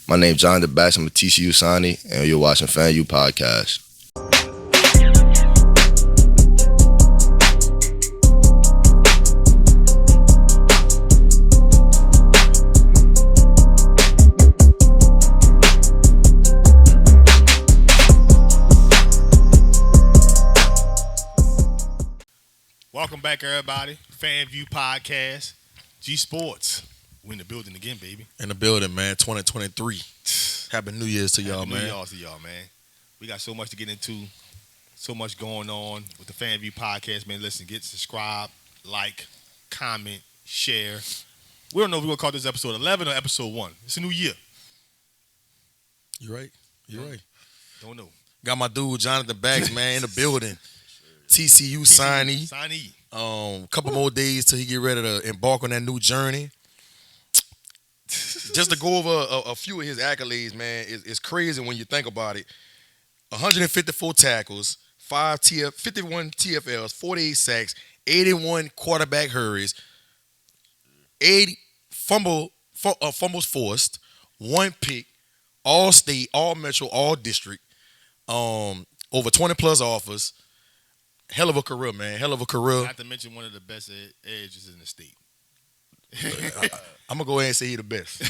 My name's Jonathan Bax. I'm a TCU signee, and you're watching FanU Podcast. Welcome back, everybody. FanView Podcast. G-Sportz. We in the building again, baby. In the building, man. 2023. Happy New Year's to y'all, man. Happy New Year's to y'all, man. We got so much to get into. So much going on with the FanView Podcast, man. Listen, get subscribed, like, comment, share. We don't know if we're going to call this episode 11 or episode 1. It's a new year. You right. You right. Don't know. Got my dude, Jonathan Bax, man, in the building. TCU signee. Couple more days till he get ready to embark on that new journey. Just to go over a few of his accolades, man, it's crazy when you think about it. 154 tackles, 51 TFLs, 48 sacks, 81 quarterback hurries, 80 fumbles forced, 1 pick, all state, all metro, all district, over 20 plus offers. Hell of a career, man. Hell of a career. Not to mention one of the best edges in the state. I'm going to go ahead and say he the best.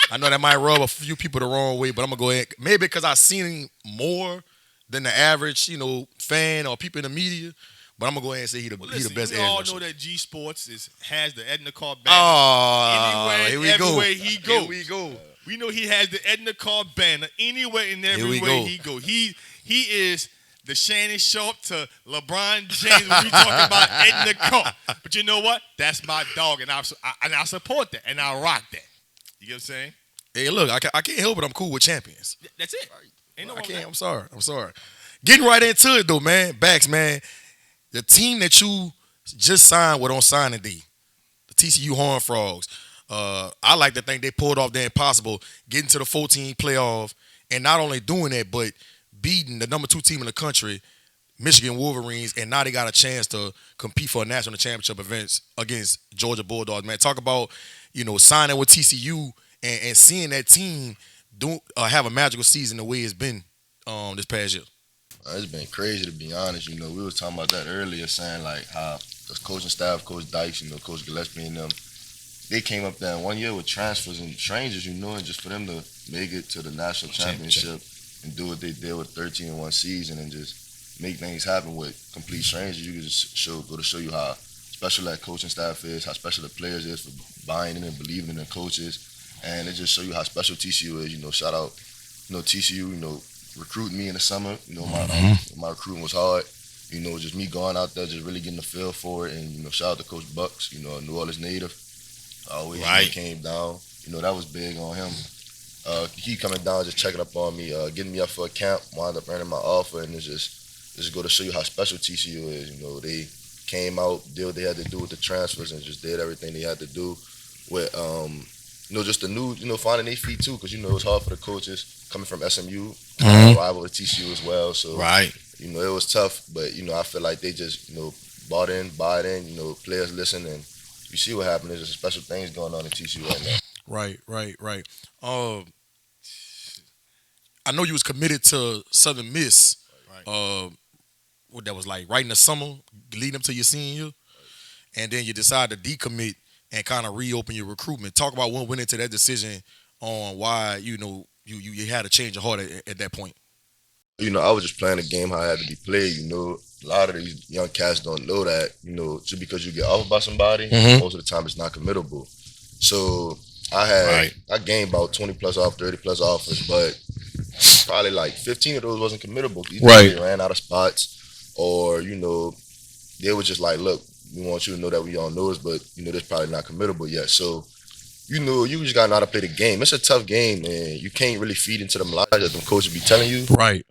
I know that might rub a few people the wrong way, but I'm going to go ahead. Maybe because I've seen him more than the average, fan or people in the media. But I'm going to go ahead and say he the best edge. We all know that G-Sportz has the Edna Karr banner. Oh, here we go. He goes. Here we go. We know he has the Edna Karr banner anywhere and every way he go. He is the Shannon Sharp to LeBron James when we talking about Edna Karr. But you know what? That's my dog, and I support that, and I rock that. You get what I'm saying? Hey, look, I can't help it. I'm cool with champions. That's it. Ain't no I can't. I'm sorry. Getting right into it, though, man. Bax, man. The team that you just signed with on signing day, the TCU Horned Frogs, I like to think they pulled off the impossible, getting to the 14 playoff, and not only doing that, but beating the number 2 team in the country, Michigan Wolverines, and now they got a chance to compete for a national championship events against Georgia Bulldogs. Man, talk about signing with TCU and seeing that team have a magical season the way it's been this past year. It's been crazy, to be honest. We was talking about that earlier, saying like how the coaching staff, Coach Dykes, Coach Gillespie and them, they came up there in 1 year with transfers and strangers, and just for them to make it to the national championship and do what they did with 13-1 season and just make things happen with complete strangers. You can just go to show you how special that coaching staff is, how special the players is for buying in and believing in their coaches, and it just show you how special TCU is. Shout out, TCU, recruiting me in the summer. My recruiting was hard. Just me going out there, just really getting the feel for it, and shout out to Coach Bucks, a New Orleans native. Always came down. That was big on him. He coming down, just checking up on me, getting me up for a camp, wound up earning my offer, and it's just go to show you how special TCU is. They came out, did what they had to do with the transfers, and just did everything they had to do with, just the new, finding their feet too, because, it was hard for the coaches coming from SMU, rival with TCU as well. So, it was tough, but, I feel like they just, bought in, players listen, and you see what happened. There's just special things going on in TCU right now. Right. I know you was committed to Southern Miss. What that was like right in the summer, leading up to your senior year, and then you decided to decommit and kind of reopen your recruitment. Talk about what went into that decision on why you had to change your heart at that point. I was just playing a game how I had to be played. A lot of these young cats don't know that. Just because you get offered by somebody, most of the time it's not committable. So I gained about 20 plus off, 30 plus offers, but probably like 15 of those wasn't committable. Either they ran out of spots, or they were just like, look, we want you to know that we on notice, but this probably not committable yet. So you just gotta know how to play the game. It's a tough game, and you can't really feed into them lies that them coaches be telling you. Right.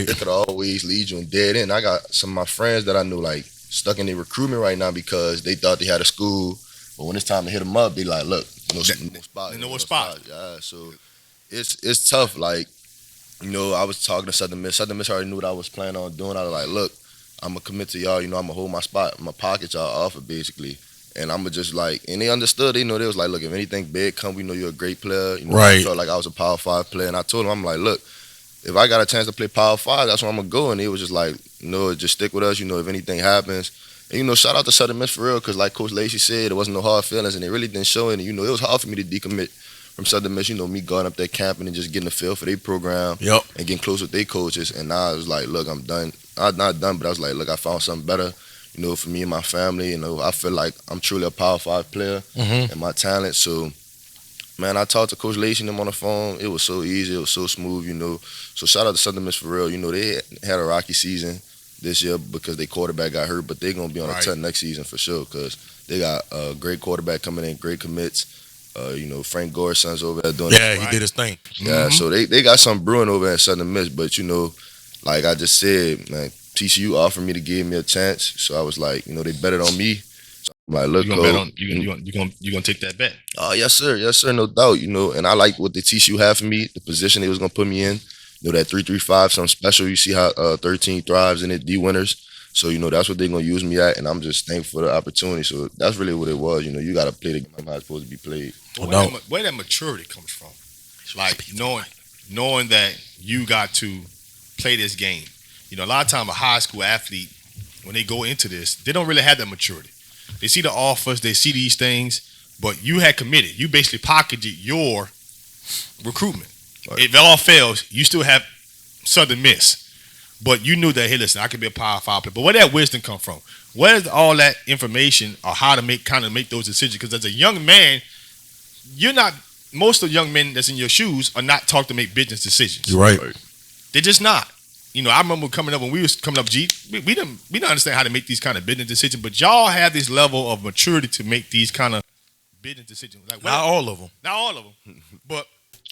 They could always lead you in dead end. I got some of my friends that I knew like stuck in their recruitment right now because they thought they had a school, but when it's time to hit them up, they like, look, no spot. No spot. Yeah, so it's tough. Like, I was talking to Southern Miss. Southern Miss already knew what I was planning on doing. I was like, look, I'm gonna commit to y'all. I'm gonna hold my spot. I'm gonna pocket y'all offer basically. And I'ma just like, and they understood. They know, they was like, look, if anything big come, we know you're a great player. Right. I felt like I was a Power 5 player, and I told them, I'm like, look, if I got a chance to play Power 5, that's where I'm gonna go. And they was just like, just stick with us. If anything happens. And shout out to Southern Miss for real, because like Coach Lacey said, it wasn't no hard feelings, and they really didn't show it. And it was hard for me to decommit from Southern Miss. Me going up there camping and just getting a feel for their program. Yep. And getting close with their coaches. And now I was like, look, I'm done. I'm not done, but I was like, look, I found something better. For me and my family. I feel like I'm truly a Power 5 player and my talent. So, man, I talked to Coach Lacey and them on the phone. It was so easy. It was so smooth. So shout out to Southern Miss for real. They had a rocky season this year because their quarterback got hurt, but they're gonna be on a ton next season for sure because they got a great quarterback coming in, great commits. Frank Gore's son's over there doing. Yeah, he did his thing. Yeah, so they got something brewing over at Southern Miss, but like I just said, man, TCU offered me to give me a chance, so I was like, they betted on me. So I'm like, look, you gonna take that bet? Oh, yes sir, no doubt. And I like what the TCU had for me, the position they was gonna put me in. That 3-3-5, something special. You see how 13 thrives in it, D winners. So that's what they're gonna use me at, and I'm just thankful for the opportunity. So that's really what it was. You got to play the game how it's supposed to be played. Where that maturity comes from, like knowing that you got to play this game. A lot of time a high school athlete, when they go into this, they don't really have that maturity. They see the offers, they see these things, but you had committed. You basically pocketed your recruitment. Right. If it all fails, you still have Southern Miss. But you knew that, hey, listen, I could be a Power 5 player. But where did that wisdom come from? Where is all that information or how to make those decisions? Because as a young man, most of the young men that's in your shoes are not taught to make business decisions. You're right. They're just not. I remember coming up when we was coming up, we didn't understand how to make these kind of business decisions, but y'all have this level of maturity to make these kind of business decisions. Like, not all of them. Not all of them. But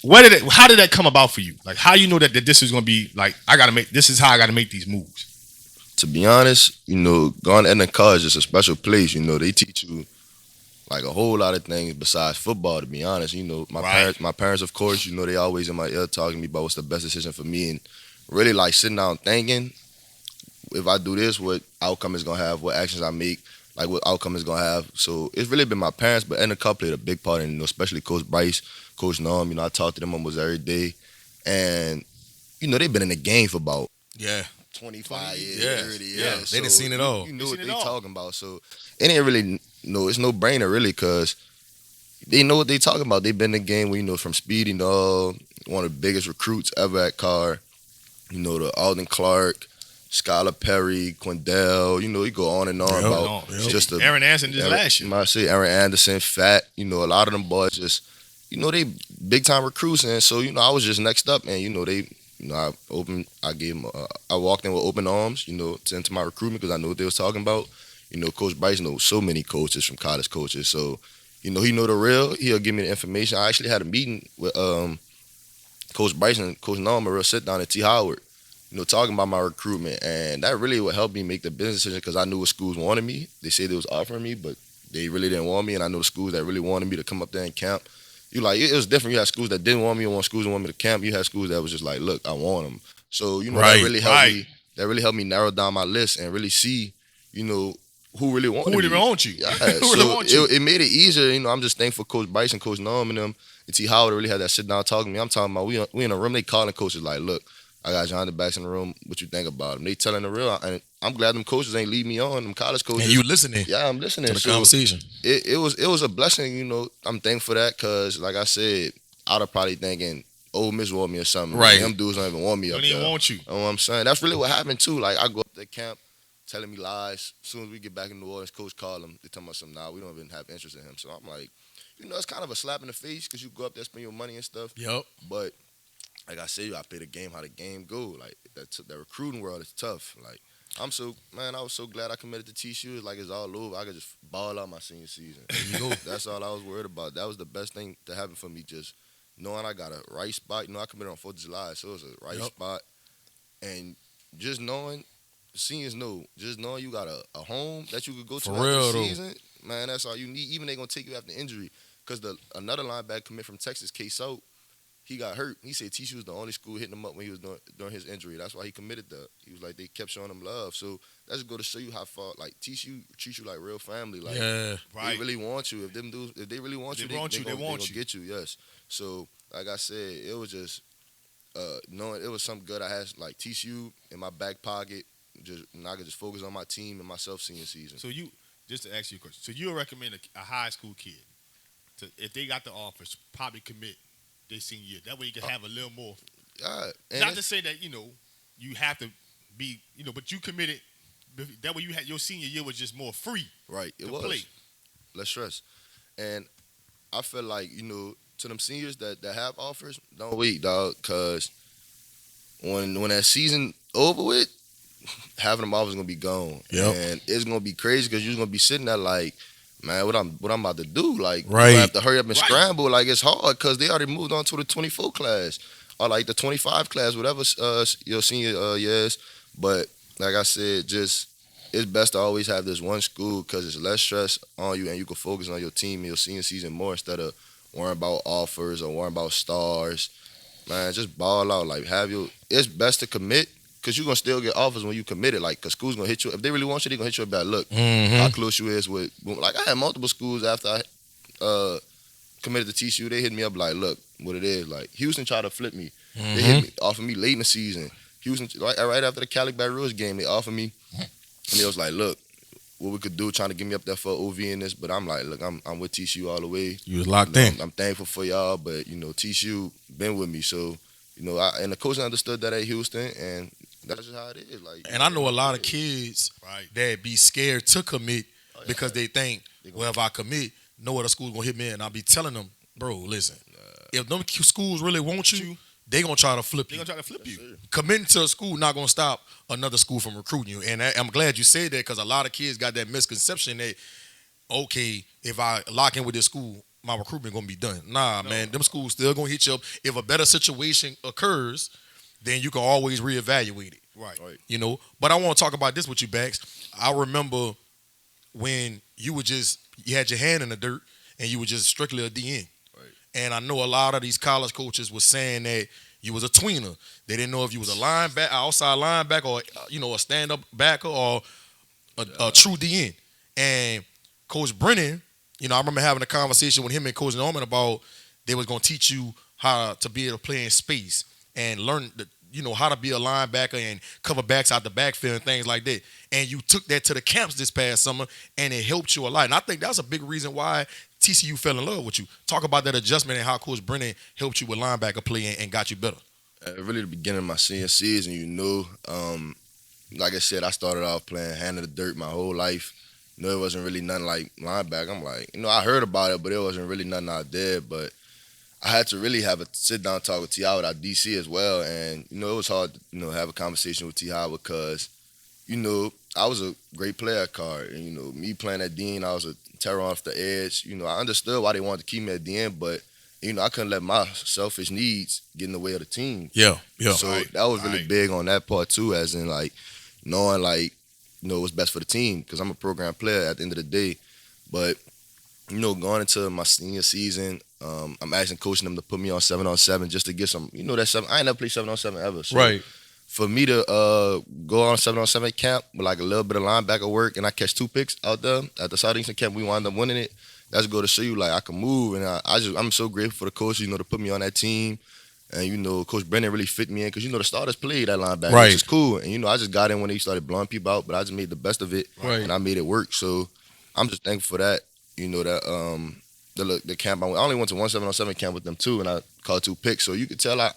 how did that come about for you? Like, how you know that this is going to be like, this is how I got to make these moves? To be honest, going to Edna Karr is just a special place. They teach you like a whole lot of things besides football, to be honest. My parents, of course, they always in my ear talking to me about what's the best decision for me, and really like sitting down thinking, if I do this, what outcome is going to have, what actions I make, like what outcome is going to have. So it's really been my parents, but Edna Karr played a big part in, especially Coach Bryce, Coach Norm. I talk to them almost every day. And, they've been in the game for about 25 years, 30 years. Yeah, they done seen it all. You know what they talking about. So it ain't really, it's no brainer really, because they know what they talking about. They've been in the game, from Speedy Dog, one of the biggest recruits ever at Karr, the Alden Clark, Skylar Perry, Quindell, you go on and on about just Aaron Anderson just last year. I say Aaron Anderson, Fat, a lot of them boys just, they big time recruits, and so I was just next up, and they, I walked in with open arms, into my recruitment because I knew what they was talking about. Coach Bryce knows so many coaches from college coaches, so he know the real. He'll give me the information. I actually had a meeting with Coach Bryce and Coach Norm, a real sit down at T. Howard. Talking about my recruitment, and that really would help me make the business decision because I knew what schools wanted me. They said they was offering me, but they really didn't want me, and I know the schools that really wanted me to come up there and camp. It was different. You had schools that didn't want me, and schools that wanted me to camp. You had schools that was just like, look, I want them. So that really helped me. That really helped me narrow down my list and really see, who really wanted me. Who really want you? Yeah. So it made it easier. I'm just thankful Coach Bryce and Coach Norm and them and T. Howard really had that sit down talking to me. I'm talking about we in a room. They calling coaches like, look, I got Jonathan Bax in the room. What you think about him? They telling the real, and I'm glad them coaches ain't lead me on. Them college coaches. And you listening? Yeah, I'm listening to the conversation. It was a blessing. I'm thankful for that because, like I said, I'd have probably thinking Ole Miss want me or something. Right. Them dudes don't even want me up there. Don't even want you. You know what I'm saying? That's really what happened too. Like I go up to camp, telling me lies. As soon as we get back in New Orleans, coach call him. They tell me something. Nah, we don't even have interest in him. So I'm like, it's kind of a slap in the face because you go up there, spend your money and stuff. Yep. But like I said, I play the game how the game go. Like that recruiting world is tough. Like I was so glad I committed to TCU. It's all over. I could just ball out my senior season. That's all I was worried about. That was the best thing to happen for me. Just knowing I got a right spot. I committed on 4th of July, so it was a right spot. And just knowing, seniors know, just knowing you got a home that you could go to after the season, man, that's all you need. Even they gonna take you after injury, because another linebacker commit from Texas, K. Soap. he got hurt. He said TCU was the only school hitting him up when he was during his injury. That's why he committed that. He was like, they kept showing him love. So that's go to show you how far, like, TCU treats you like real family. Like, Yeah. they really want you. If they really want you, they gonna get you. Yes. So like I said, it was just knowing it was something good. I had like TCU in my back pocket, and I could just focus on my team and myself senior season. So just to ask you a question, so you would recommend a high school kid to, if they got the offers, probably commit their senior year. That way you can have a little more. Not to say that you have to be but you committed. That way you had your senior year was just more free. Right, it was. Play. Less stress, and I feel like to them seniors that have offers, don't wait, dog, because when that season over with, having them offers gonna be gone. Yep. And it's gonna be crazy because you're gonna be sitting there like, man, what I'm about to do? Like, right. You have to hurry up and scramble. Like, it's hard because they already moved on to the 24 class or like the 25 class, whatever your senior year is. But like I said, just it's best to always have this one school because it's less stress on you and you can focus on your team and your senior season more instead of worrying about offers or worrying about stars. Man, just ball out. Like, it's best to commit because you're going to still get offers when you committed. Like, because school's going to hit you. If they really want you, they're going to hit you up that, look, how close you is with. Like, I had multiple schools after I committed to TCU. They hit me up like, look, what it is. Like, Houston tried to flip me. They hit me, offered me late in the season. Houston, right after the Cali Baton Rouge game, they offered me. And they was like, look, what we could do, trying to get me up there for OV in this. But I'm like, look, I'm with TCU all the way. You was locked in. I'm thankful for y'all, but, TCU been with me. So, and the coach understood that at Houston, and that's just how it is. Like, and I know a lot of kids that be scared to commit because they think, well, if I commit, no other school's going to hit me. And I'll be telling them, bro, listen, if them schools really want you, they going to try to flip you. They're going to try to flip you. Committing to a school not going to stop another school from recruiting you. And I'm glad you said that because a lot of kids got that misconception that, okay, if I lock in with this school, my recruitment going to be done. Nah, man, them schools still going to hit you up. If a better situation occurs, then you can always reevaluate it. Right. But I want to talk about this with you, Bax. I remember when you had your hand in the dirt and you were just strictly a DN. And I know a lot of these college coaches were saying that you was a tweener. They didn't know if you was a linebacker, outside linebacker, or a stand-up backer, or a true DN. And Coach Brennan, I remember having a conversation with him and Coach Norman about they was going to teach you how to be able to play in space and learn how to be a linebacker and cover backs out the backfield and things like that. And you took that to the camps this past summer, and it helped you a lot. And I think that's a big reason why TCU fell in love with you. Talk about that adjustment and how Coach Brennan helped you with linebacker play and got you better. Really the beginning of my senior season, like I said, I started off playing hand in the dirt my whole life. It wasn't really nothing like linebacker. I'm like, I heard about it, but it wasn't really nothing out there. But I had to really have a sit-down talk with T.I. with our DC as well. And, it was hard to, have a conversation with T.I. because, I was a great player at Karr. And, me playing at Dean, I was a terror off the edge. I understood why they wanted to keep me at the end, but, I couldn't let my selfish needs get in the way of the team. Yeah. So that was really big on that part too, as in like knowing what's best for the team because I'm a program player at the end of the day. But, going into my senior season, I'm asking coaching them to put me on 7-on-7 just to get some, that 7. I ain't never played 7-on-7 ever. So for me to go on 7-on-7 camp with like a little bit of linebacker work and I catch 2 picks out there at the Southeastern camp, we wound up winning it. That's go to show you like I can move, and I'm so grateful for the coach, to put me on that team, and Coach Brennan really fit me in because the starters played that linebacker, which is cool, and I just got in when they started blowing people out, but I just made the best of it, and I made it work. So I'm just thankful for that. The camp I only went to one 7-on-7 camp with them too, and I caught 2 picks, so you could tell I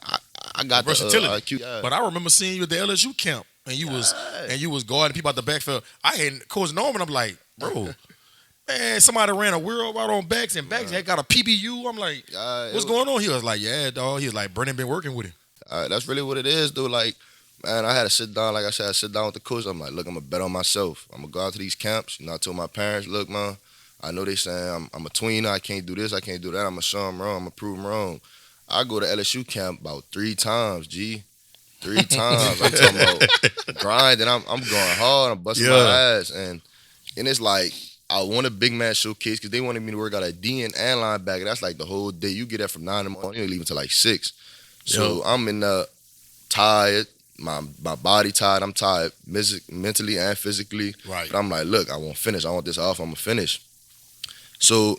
got the versatility. IQ. But I remember seeing you at the LSU camp, and you was guarding people out the backfield. I had Coach Norman. I'm like, bro. Man, somebody ran a wheel out on Bax, and Bax had got a PBU. I'm like, what's going on? He was like, yeah, dog. He was like, Brennan been working with him. That's really what it is, dude. Like, man, I had to sit down. Like I said, I sit down with the coach. I'm like, look, I'm going to bet on myself. I'm going to go out to these camps. I told my parents, look, man, I know they saying I'm a tweener. I can't do this. I can't do that. I'm going to show them wrong. I'm going to prove them wrong. I go to LSU camp about 3 times, G. 3 times. I'm talking about grinding. I'm going hard. I'm busting my ass. And it's like, I want a big man showcase because they wanted me to work out at DN and linebacker. That's like the whole day. You get that from 9 in the morning. You ain't leave until like 6. So I'm in tired. My body tired. I'm tired mentally and physically. Right. But I'm like, look, I want to finish. I want this off. I'm going to finish. So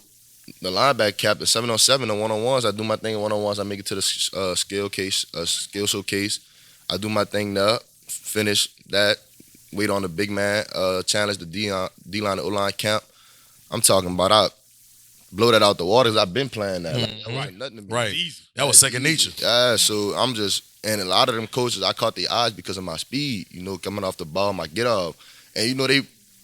the linebacker cap, the 7-on-7, the one-on-ones, I do my thing in one-on-ones. I make it to the skill showcase. I do my thing there, finish that, wait on the big man, challenge the D-line and O-line camp. I'm talking about I blow that out the water because I've been playing that. Like, that wasn't nothing to me. Right. That was second nature. Yeah, so I'm just, and a lot of them coaches, I caught their eyes because of my speed, coming off the ball, my get off. And,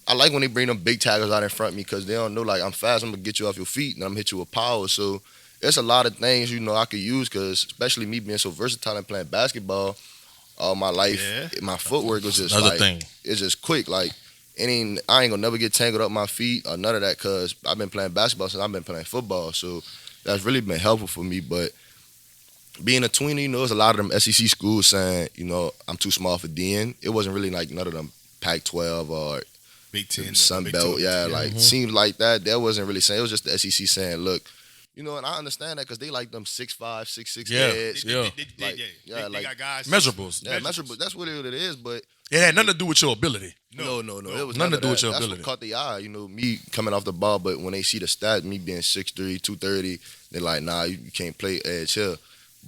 I like when they bring them big tackles out in front of me because they don't know, like, I'm fast, I'm going to get you off your feet, and I'm going to hit you with power. So there's a lot of things, I could use because, especially me being so versatile and playing basketball all my life, my footwork was just, it's just quick. Like, I ain't going to never get tangled up my feet or none of that because I've been playing basketball since I've been playing football. So that's really been helpful for me. But being a tweener, there's a lot of them SEC schools saying, I'm too small for DN. It wasn't really like none of them Pac-12 or Big 10, Sun Belt, seems like that. That wasn't really saying. It was just the SEC saying, look, and I understand that because they like them 6'5", 6'6" heads. They got guys. Measurables. Yeah, measurables. That's what it is, but it had nothing to do with your ability. No. It was nothing to do with your That's ability. What caught the eye, me coming off the ball, but when they see the stats, me being 6'3", 230, they're like, nah, you can't play edge here.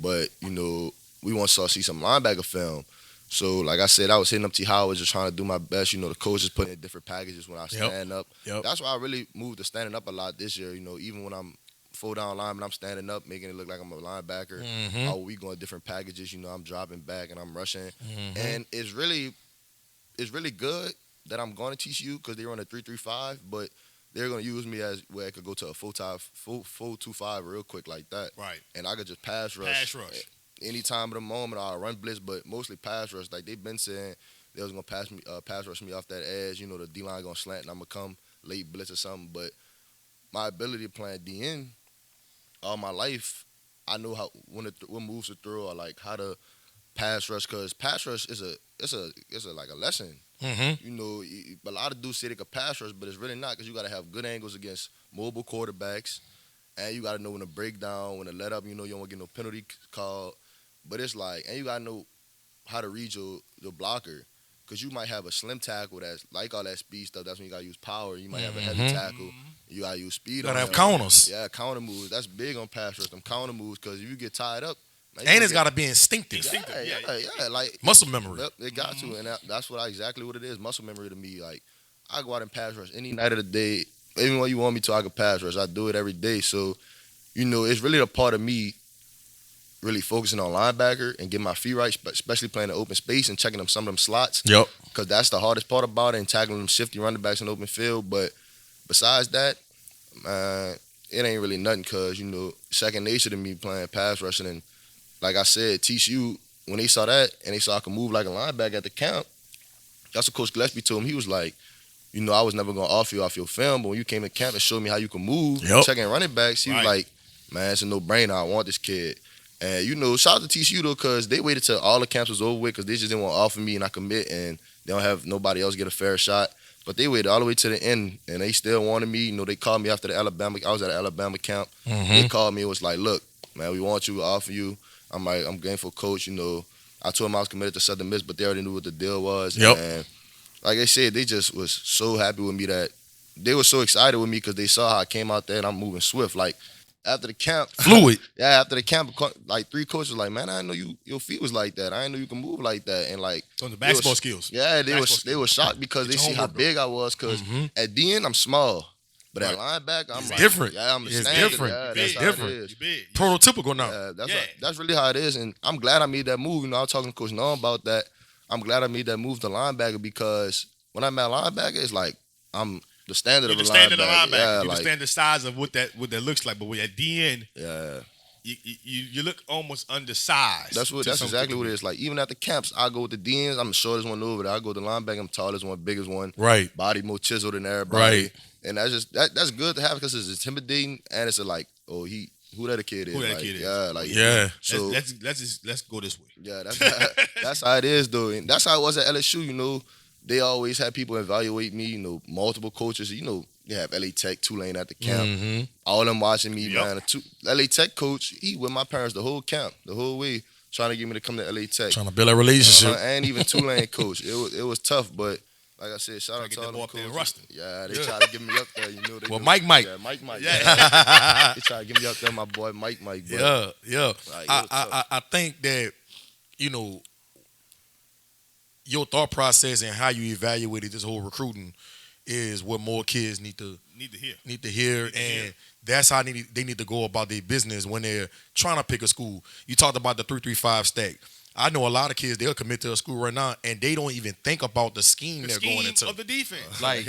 But, we want to see some linebacker film. So, like I said, I was hitting up T. Howard just trying to do my best. The coaches putting in different packages when I stand up. That's why I really moved to standing up a lot this year. Even when I'm full down lineman, I'm standing up, making it look like I'm a linebacker. Or we going different packages. I'm dropping back and I'm rushing. And it's really good that I'm going to TCU because they run a 3-3-5, but they're going to use me as where I could go to a full 2-5 real quick like that. Right. And I could just pass rush. Any time of the moment, I'll run blitz, but mostly pass rush. Like they've been saying, they was gonna pass rush me off that edge. The D line gonna slant, and I'm gonna come late blitz or something. But my ability to play DN all my life, I know what moves to throw or like how to pass rush. Cause pass rush is like a lesson. A lot of dudes say they can pass rush, but it's really not because you gotta have good angles against mobile quarterbacks, and you gotta know when to break down, when to let up. You don't want to get no penalty called. But it's like, and you got to know how to read your blocker because you might have a slim tackle that's like all that speed stuff. That's when you got to use power. You might have a heavy tackle. You got to use speed. You got to have counters. Yeah, counter moves. That's big on pass rush, them counter moves because if you get tied up. And it's got to be instinctive. Yeah. Like muscle memory. Yep, it got to. And that's exactly what it is, muscle memory to me. Like, I go out and pass rush any night of the day. Even when you want me to, I can pass rush. I do it every day. So, it's really a part of me really focusing on linebacker and getting my feet right, especially playing in open space and checking some of them slots. Yep. Because that's the hardest part about it and tackling them shifty running backs in the open field. But besides that, it ain't really nothing because, second nature to me playing pass rushing. And like I said, TCU, when they saw that and they saw I could move like a linebacker at the camp, that's what Coach Gillespie told him. He was like, I was never going to off your film, but when you came to camp and showed me how you can move, checking running backs, he was like, man, it's a no-brainer. I want this kid. And, shout out to TCU, though, because they waited till all the camps was over with because they just didn't want to offer me and I commit and they don't have nobody else get a fair shot. But they waited all the way to the end and they still wanted me. They called me after the Alabama. I was at the Alabama camp. They called me and was like, look, man, we want you, we offer you. I'm like, I'm game for coach, I told them I was committed to Southern Miss, but they already knew what the deal was. And like I said, they just was so happy with me that they were so excited with me because they saw how I came out there and I'm moving swift. Like, after the camp, fluid. After the camp, like 3 coaches were like, man, I didn't know your feet was like that. I didn't know you can move like that. And like on the basketball skills. Yeah, they were shocked because they see how big I was. Because at DN I'm small, but at linebacker I'm different. Yeah, I'm it's standard. different. Yeah, it's that's different. How it is. Prototypical now. That's really how it is. And I'm glad I made that move. I was talking to Coach Noam about that. I'm glad I made that move to linebacker because when I'm at linebacker, it's like I'm the standard of a linebacker. Yeah, you understand the size of what that looks like, but when at DN, you look almost undersized. That's exactly what it is. Like even at the camps, I go with the DNs. I'm the shortest one over there. I go to the linebacker. I'm the tallest one, biggest one. Right. Body more chiseled than everybody. Right. And that's just that's good to have because it's intimidating and it's like, oh, who that kid is. Who that like, kid is. Yeah, like So let's go this way. Yeah, that's how it is though, and that's how it was at LSU. They always had people evaluate me. Multiple coaches. You They have LA Tech, Tulane at the camp. All them watching me, man. LA Tech coach, he with my parents the whole camp, the whole way, trying to get me to come to LA Tech. Trying to build a relationship. And even Tulane coach. It was tough, but like I said, shout out to all them coaches. Yeah, they try to get me up there. You know, well, Mike. Yeah, Mike. Yeah. They try to get me up there, my boy Mike. But, yeah. Like, I think that, you know, your thought process and how you evaluated this whole recruiting is what more kids need to hear. And that's how they need to go about their business when they're trying to pick a school. You talked about the 3-3-5 stack. I know a lot of kids, they'll commit to a school right now and they don't even think about the scheme they're going into. Of the defense. Like,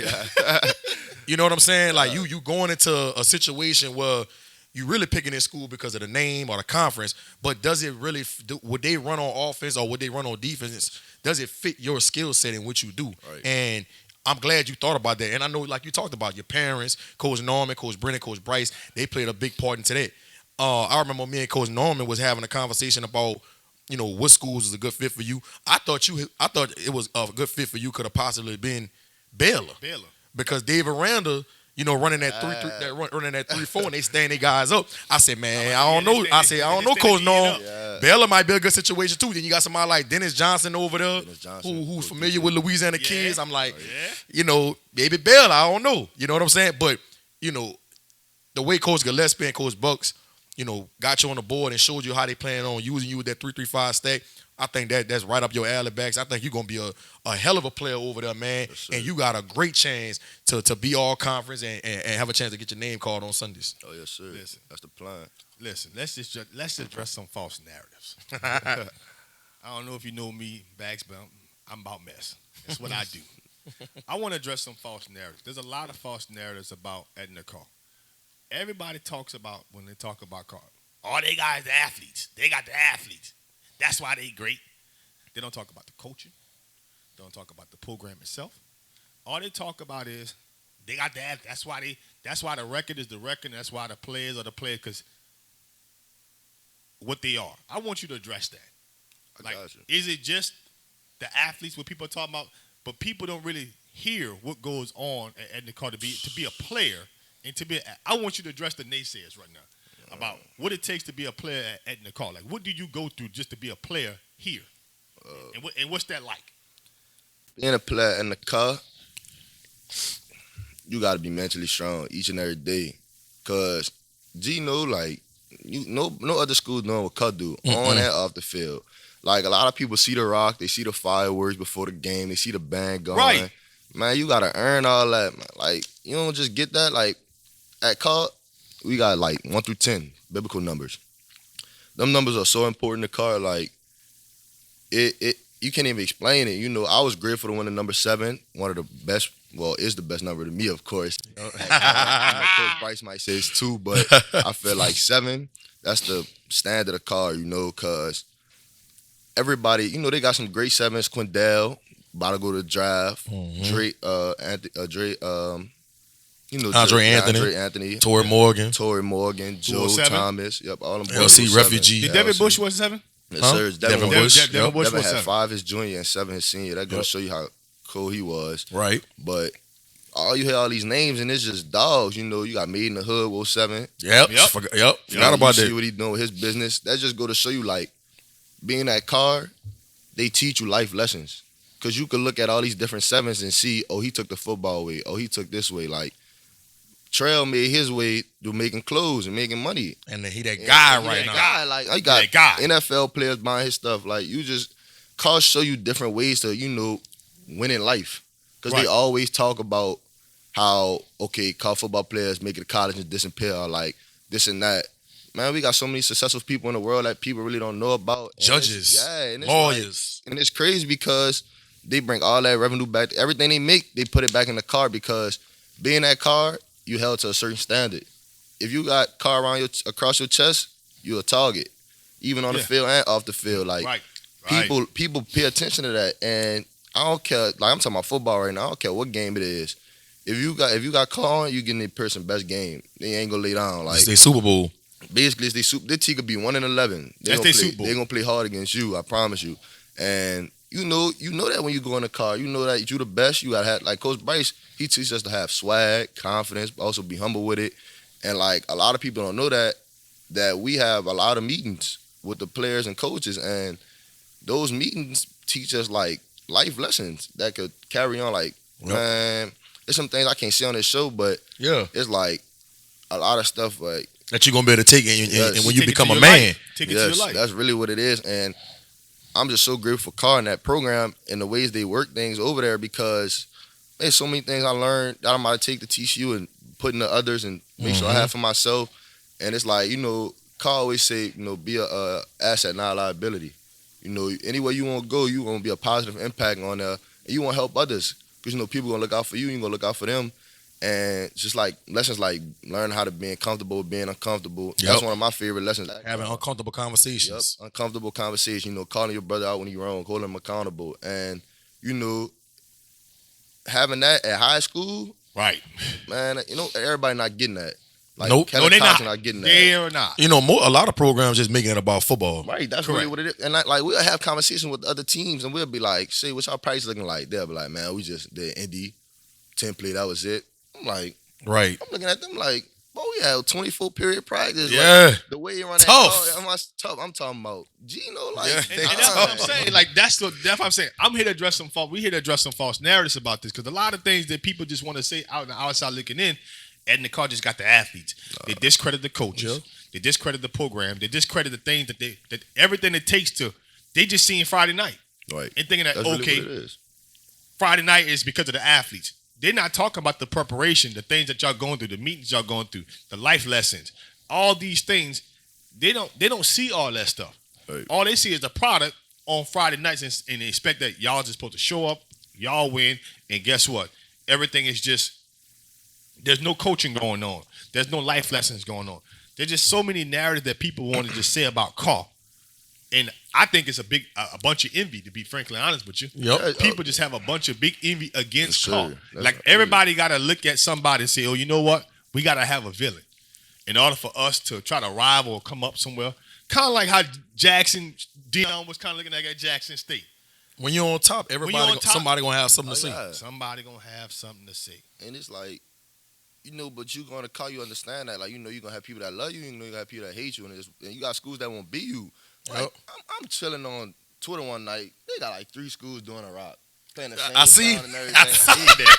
you know what I'm saying? Like you going into a situation where you really picking this school because of the name or the conference, but does it really, would they run on offense or would they run on defense? Does it fit your skill set in what you do? Right. And I'm glad you thought about that. And I know, like you talked about, your parents, Coach Norman, Coach Brennan, Coach Bryce, they played a big part into that. I remember me and Coach Norman was having a conversation about, you know, what schools is a good fit for you. I thought it was a good fit for you could have possibly been Baylor. Because Dave Aranda, you know, running that 3-4, and they stand their guys up. I said, man, I don't know. I don't know, Coach Norm. Baylor might be a good situation too. Then you got somebody like Dennis Johnson over there, who's familiar with Louisiana kids. I'm like, you know, maybe Baylor. I don't know. You know what I'm saying? But you know, the way Coach Gillespie and Coach Bucks, you know, got you on the board and showed you how they plan on using you with that 3-3-5 stack. I think that's right up your alley, Bax. I think you're going to be a hell of a player over there, man. Yes, and you got a great chance to be all conference and have a chance to get your name called on Sundays. Oh, yes, sir. Listen, that's the plan. Listen, let's address some false narratives. I don't know if you know me, Bax, but I'm about mess. That's what I do. I want to address some false narratives. There's a lot of false narratives about Edna Karr. Everybody talks about, when they talk about Karr, all they got is the athletes. They got the athletes. That's why they great. They don't talk about the coaching. They don't talk about the program itself. All they talk about is they got the athletes. That's why the record is the record. That's why the players are the players, because what they are. I want you to address that. Like, is it just the athletes, what people are talking about, but people don't really hear what goes on at Edna Karr to be a player and to be. I want you to address the naysayers right now about what it takes to be a player at Edna Karr. Like, what do you go through just to be a player here? And what's that like? Being a player at Edna Karr, you got to be mentally strong each and every day. Because like, no other school doing what Karr do, on and off the field. Like, a lot of people see the rock, they see the fireworks before the game, they see the band going. Right. Man, you got to earn all that, man. Like, you don't just get that. Like, at Karr, we got like 1 through 10 biblical numbers. Them numbers are so important to Karr. Like, it you can't even explain it. You know, I was grateful to win the number 7, one of the best. Well, is the best number to me, of course. Coach Bryce might say it's 2, but I feel like 7. That's the standard of Karr. You know, cause everybody, you know, they got some great 7s. Quindell about to go to the draft. Dre, you know, Andre Anthony, Torrey Morgan, Joe Thomas, all them boys. LC refugee. Did Devin Bush was 7? Yes, sir. Devin Bush. Devin Bush was had 7. 5 his junior and 7 his senior. That goes to show you how cool he was. Right. But all you hear all these names and it's just dogs. You know, you got Made in the Hood, Will 7. Forgot about that. See what he doing with his business. That just go to show you, like, being at Karr, they teach you life lessons. Because you could look at all these different 7s and see, oh, he took the football way. Oh, he took this way. Like, Trail made his way through making clothes and making money. And he that guy right now. Like, he got NFL players buying his stuff. Like, you just, Karr show you different ways to, you know, win in life. Because they always talk about how, okay, Karr football players make it to college and disappear, or like this and that. Man, we got so many successful people in the world that people really don't know about. Judges, and lawyers. Like, and it's crazy because they bring all that revenue back. Everything they make, they put it back in the Karr, because being at Karr, you held to a certain standard. If you got Karr across your chest, you're a target, even on the field and off the field. Like, people pay attention to that, and I don't care. Like, I'm talking about football right now. I don't care what game it is. If you got Karr on, you getting the person best game. They ain't gonna lay down. Like, it's their Super Bowl. Basically, it's their team could be 1-11. That's their Super Bowl. They're gonna play hard against you. I promise you. And you know that when you go in the car, you know that you the best. You gotta have, like Coach Bryce, he teaches us to have swag, confidence, but also be humble with it. And like a lot of people don't know that we have a lot of meetings with the players and coaches, and those meetings teach us like life lessons that could carry on. Like, man, there's some things I can't say on this show, but it's like a lot of stuff like that you're gonna be able to take it, and when you become a man, take it to your life. That's really what it is. And I'm just so grateful for Karr and that program and the ways they work things over there, because there's so many things I learned that I'm about to take to teach you and put into others and make sure I have for myself. And it's like, Karr always say, be a asset, not a liability. Anywhere you want to go, you want to be a positive impact on there, and you want to help others, because people gonna look out for you, you gonna look out for them. And just like lessons like learn how to be comfortable, being uncomfortable. That's one of my favorite lessons. Having uncomfortable conversations. Uncomfortable conversation. Calling your brother out when you're wrong, holding him accountable, and having that at high school. Right. Man, everybody not getting that. Like, nope. Kevin they're Thompson not getting that. They're not. A lot of programs just making it about football. Right. That's really what it is. And we'll have conversations with other teams, and we'll be like, "Say, what's our price looking like?" They'll be like, "Man, we just did Indy template. That was it." I'm like, right. I'm looking at them like, boy, we had 24 period practice. Yeah. Like, the way you run tough. that tough. I'm talking about Gino. Like, and that's what I'm saying. Like, that's what I'm saying. I'm here to address some false. We here to address some false narratives about this, because a lot of things that people just want to say out on the outside looking in. Edna Karr just got the athletes. They discredit the coaches. Yeah. They discredit the program. They discredit the things that everything it takes to. They just seen Friday night, right? And thinking that that's really what it is. Friday night is because of the athletes. They're not talking about the preparation, the things that y'all going through, the meetings y'all going through, the life lessons, all these things. They don't see all that stuff. Right. All they see is the product on Friday nights, and they expect that y'all just supposed to show up, y'all win, and guess what? Everything is just, there's no coaching going on. There's no life lessons going on. There's just so many narratives that people want to just say about Karr. And I think it's a bunch of envy, to be frankly honest with you. Yep. People just have a bunch of big envy against Karr. Like, everybody got to look at somebody and say, oh, you know what? We got to have a villain in order for us to try to rival or come up somewhere. Kind of like how Deion was kind of looking at Jackson State. When you're on top, somebody going to have something to say. Yeah. Somebody going to have something to say. And it's like, but you're going to Karr, you understand that. Like, you're going to have people that love you, you're going to have people that hate you, and you got schools that won't beat you. Like, I'm chilling on Twitter one night. They got like 3 schools doing a rock, playing the same sound and everything. I seen that.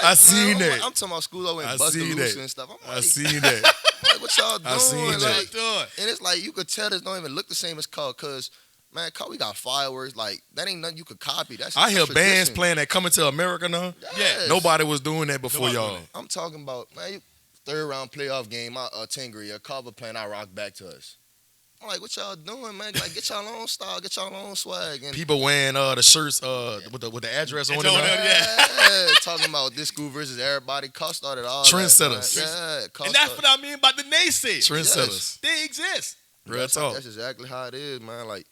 I seen that. I'm talking about schools over in Tuscaloosa and stuff. I'm like, I seen that. Like, what y'all doing? I seen that. And it's like, you could tell this don't even look the same as Karr, because, man, Karr, we got fireworks. Like, that ain't nothing you could copy. I hear bands playing that Coming to America now. Yes. Nobody was doing that before y'all. I'm talking about, man, 3rd round playoff game, Tengri, Karr playing our rock back to us. I'm like, what y'all doing, man? Like, get y'all own style, get y'all own swag. And people wearing the shirts with the address on it. Yeah, talking about this school versus everybody. Karr started all trendsetters. And that's what I mean by the naysayers. Trendsetters. Yes. They exist. Real talk. That's exactly how it is, man. Like,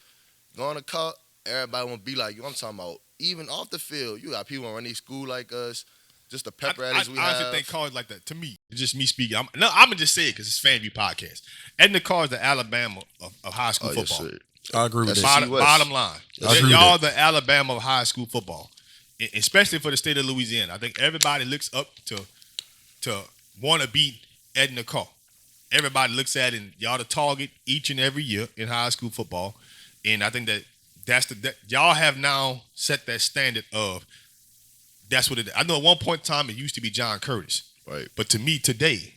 going to Karr, everybody won't be like you. I'm talking about even off the field. You got people running school like us. Just the pep rallies we have. I honestly think Karr is like that. To me, it's just me speaking. I'm going to just say it because it's Fan View Podcast. Edna Karr is the Alabama of high school football. Yes, I agree with that. Bottom line. Y'all the Alabama of high school football, especially for the state of Louisiana. I think everybody looks up to want to beat Edna Karr. Everybody looks at it, and y'all the target each and every year in high school football. And I think that y'all have now set that standard of, that's what it is. I know at one point in time it used to be John Curtis. Right. But to me today,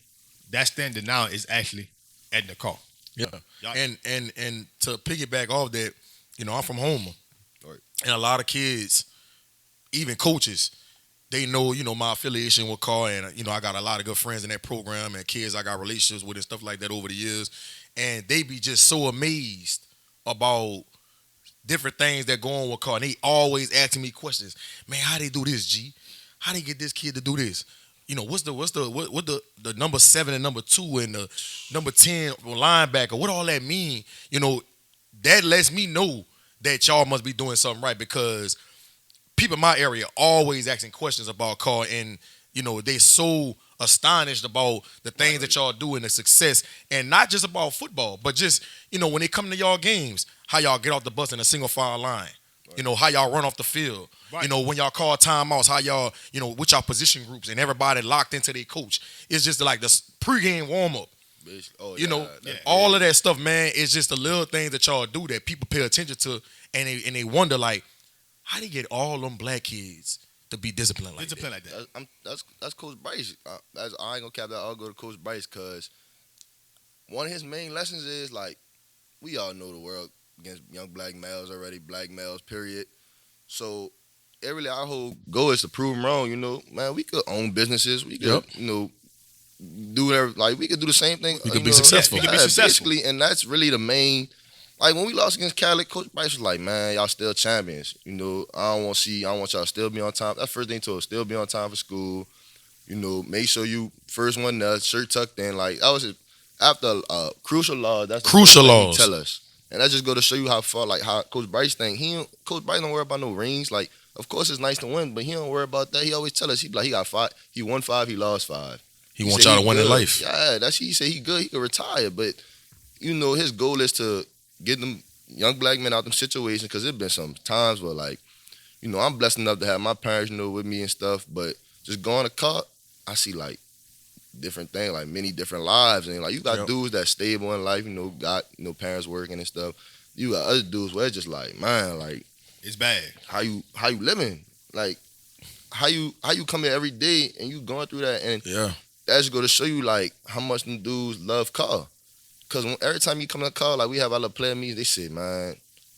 that standard now is actually Edna Karr. Yeah. And to piggyback off that, I'm from Homer. Right. And a lot of kids, even coaches, they know, my affiliation with Karr, and, I got a lot of good friends in that program and kids I got relationships with and stuff like that over the years. And they be just so amazed about different things that go on with Karr. And they always asking me questions. Man, how they do this, G? How they get this kid to do this? What's the number 7 and number 2 and the number 10 linebacker? What all that mean? That lets me know that y'all must be doing something right, because people in my area always asking questions about Karr, and they so astonished about the things that y'all do and the success, and not just about football, but just when they come to y'all games, how y'all get off the bus in a single file line. You know, how y'all run off the field. Right. You know, when y'all call timeouts, how y'all, you know, with y'all position groups and everybody locked into their coach. It's just like the pregame warm-up. You know, all of that stuff, man, it's just the little things that y'all do that people pay attention to, and they wonder, like, how do you get all them black kids to be disciplined like that? That's Coach Bryce. I ain't gonna cap that. I'll go to Coach Bryce because one of his main lessons is, like, we all know the world against young black males already, black males, period. So, really our whole goal is to prove them wrong, you know. Man, we could own businesses. We could, you know, do whatever. Like, we could do the same thing. We could be successful. We could be successful. Basically, and that's really the main. Like, when we lost against Cali, Coach Bryce was like, man, y'all still champions. You know, I want y'all to still be on time. That's the first thing he told us, still be on time for school. You know, make sure you first one there, shirt tucked in. Like, that was it. After crucial laws, that's the crucial laws. He tell us. And that just go to show you how far, like, how Coach Bryce think. Coach Bryce don't worry about no rings. Like, of course it's nice to win, but he don't worry about that. He always tell us, he got 5. He won 5, he lost 5. He wants y'all to win in life. Yeah, he said he good, he could retire. But, you know, his goal is to get them young black men out them situations, because there's been some times where, like, you know, I'm blessed enough to have my parents, you know, with me and stuff, but just going to Karr, I see, like, different things, like many different lives. And, like, you got dudes that's stable in life, you know, got, you know, parents working and stuff. You got other dudes where it's just like, man, like, it's bad. How you living? Like, how you come here every day and you going through that, and that's going to show you, like, how much them dudes love Karr. Because every time you come to Karr, like, we have our little player meetings, they say, man,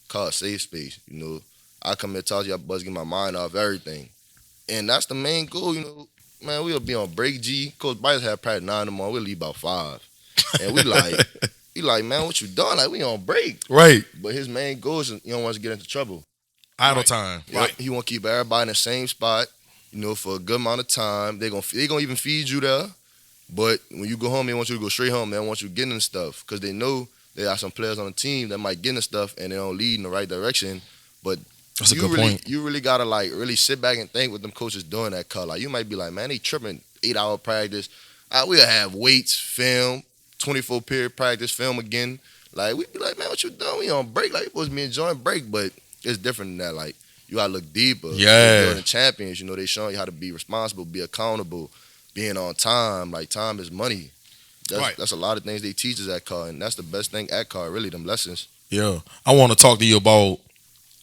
Karr safe space. You know, I come here to talk to you, I buzz, get my mind off everything. And that's the main goal, you know. Man, we'll be on break, G. Coach Bryce had practice 9 in the morning, we'll leave about 5. And we like, man, what you doing? Like, we on break. Right. But his main goal is, you don't want us to get into trouble. Idle time. Right. He want to keep everybody in the same spot, you know, for a good amount of time. They gonna even feed you there. But when you go home, they want you to go straight home. They don't want you getting into stuff, because they know there are some players on the team that might get into stuff and they don't lead in the right direction. But that's a good point. You really gotta, like, really sit back and think what them coaches doing at Karr. Like, you might be like, man, they tripping, 8-hour practice. We'll have weights, film, 24-period practice, film again. Like, we be like, man, what you doing? We on break. Like, we supposed to be enjoying break, but it's different than that. Like, you gotta look deeper. Yeah. You're the champions, you know, they showing you how to be responsible, be accountable, being on time. Like, time is money. That's a lot of things they teach us at Karr, and that's the best thing at Karr, really, them lessons. Yeah. I want to talk to you about,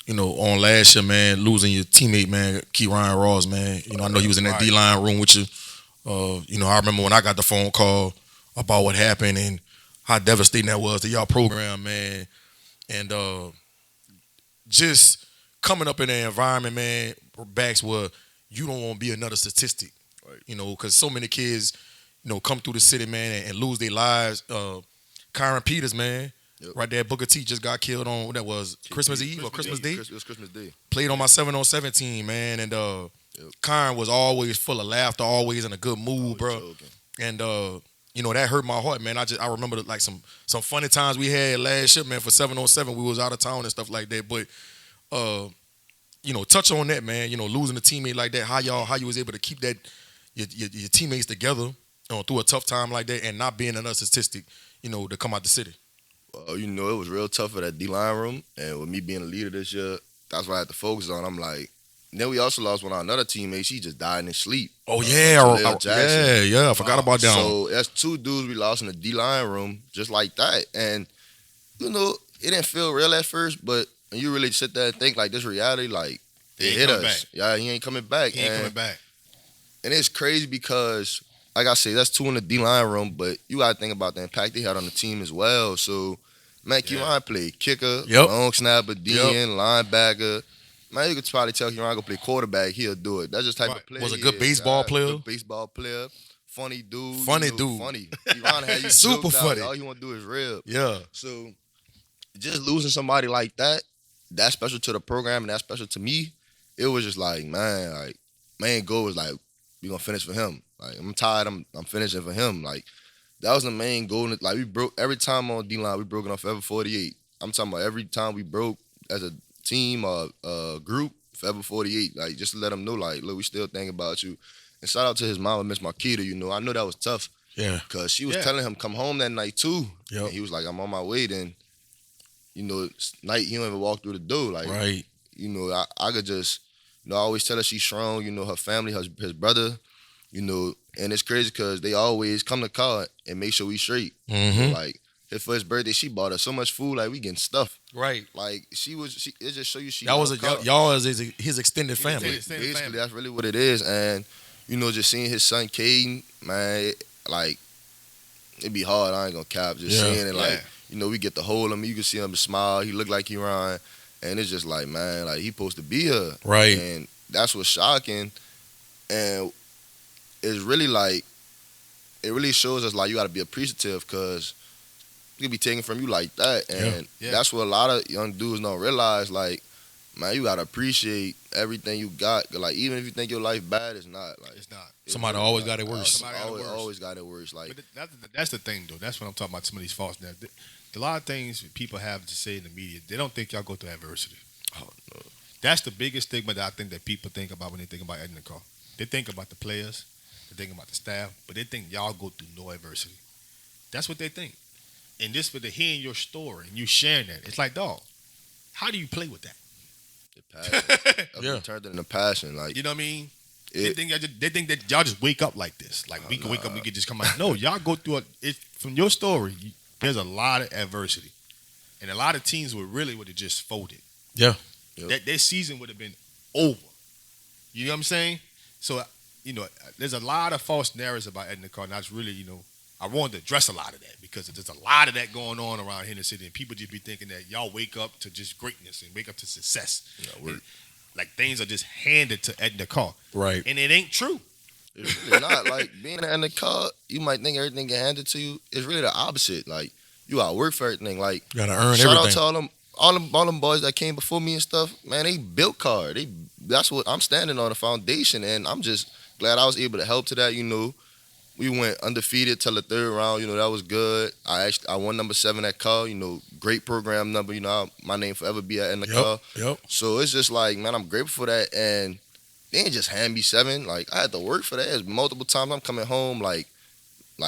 you know, on last year, man, losing your teammate, man, Ryan Ross, man. You know, I know he was in that D-line room with you. You know, I remember when I got the phone call about what happened and how devastating that was to y'all program, man. And just coming up in an environment, man, Bax, where you don't want to be another statistic. Right. You know, because so many kids, you know, come through the city, man, and lose their lives. Kyron Peters, man, right there, Booker T just got killed on, what that was, Christmas Eve or Christmas Day? It was Christmas Day. Played on my 7-on-7 team, man, and Kyron was always full of laughter, always in a good mood, bro. Joking. And you know, that hurt my heart, man. I remember, like, some funny times we had last year, man, for 7-on-7. We was out of town and stuff like that, but you know, touch on that, man. You know, losing a teammate like that, how you was able to keep that your teammates together through a tough time like that, and not being another statistic, you know, to come out the city. Well, you know, it was real tough for that D-line room, and with me being a leader this year, that's what I had to focus on. I'm like, then we also lost one of our another teammates. She just died in his sleep. Oh, yeah. I forgot about that. So that's 2 dudes we lost in the D-line room just like that. And, you know, it didn't feel real at first, but when you really sit there and think, like, this reality, like, it hit us. Back. Yeah, he ain't coming back. He ain't coming back. And it's crazy because, like I say, that's 2 in the D-line room, but you got to think about the impact they had on the team as well. So, man, Kieran played kicker, long snapper, DN, linebacker. Man, you could probably tell Kieran go play quarterback. He'll do it. That's just type of player. Was a good baseball player. Good baseball player. Funny dude. Funny. Kieran had you super funny. All you want to do is rib. Yeah. So, just losing somebody like that, that's special to the program and that's special to me. It was just like, man, like, main goal was like, we gonna finish for him. Like, I'm tired. I'm finishing for him. Like, that was the main goal. Like, we broke every time on D-line. We broke it on Forever 48. I'm talking about every time we broke as a team or group, Forever 48. Like, just to let them know, like, look, we still thinking about you. And shout out to his mama, Miss Marquita. You know, I know that was tough. Yeah. Because she was telling him come home that night too. Yep. And he was like, I'm on my way. Then, you know, night he don't even walk through the door. Like, right. I could just, I always tell her she's strong. Her family, his brother, and it's crazy because they always come to Karr and make sure we straight. Mm-hmm. Like for his birthday, she bought us so much food, like we getting stuff. Right. Like it just show you she. That was y'all as his extended family. Basically, that's really what it is, and just seeing his son Caden, man, like it'd be hard. I ain't gonna cap. Just seeing it, like we get to hold him. You can see him smile. He look like he Ryan, and it's just like, man, like he supposed to be here, right? And that's what's shocking, and it's really like it really shows us like you got to be appreciative because it could be taken from you like that, and that's what a lot of young dudes don't realize. Like, man, you gotta appreciate everything you got. Like, even if you think your life bad, it's not. Like, it's not. Somebody always got it worse. Always got it worse. Like, but that's the thing, though. That's what I'm talking about. Some of these false narratives. A lot of things people have to say in the media, they don't think y'all go through adversity. Oh no. That's the biggest stigma that I think that people think about when they think about Edna Karr. They think about the players, they think about the staff, but they think y'all go through no adversity. That's what they think. And this for the hearing your story and you sharing that, it's like, dog, how do you play with that? The passion. Turned it into passion. Like, you know what I mean? They think that y'all just wake up like this. Like we can wake up, we can just come out. No, y'all go through it from your story. There's a lot of adversity, and a lot of teams would have just folded. Yeah, that their season would have been over. You know what I'm saying? So there's a lot of false narratives about Edna Karr, and that's really I wanted to address a lot of that because there's a lot of that going on around here in the city, and people just be thinking that y'all wake up to just greatness and wake up to success. Like things are just handed to Edna Karr. Right. And it ain't true. It's really not. Like being at Edna Karr, you might think everything get handed to you. It's really the opposite. Like you gotta work for everything. Like you gotta earn shout everything. Out to all them boys that came before me and stuff. Man, they built Karr. That's what I'm standing on, the foundation, and I'm just glad I was able to help to that. We went undefeated till the third round. That was good. I won number 7 at Karr. Great program number. My name forever be at Edna Karr. Yep. So it's just like, man, I'm grateful for that. And they ain't just hand me 7. Like I had to work for that. It's multiple times I'm coming home like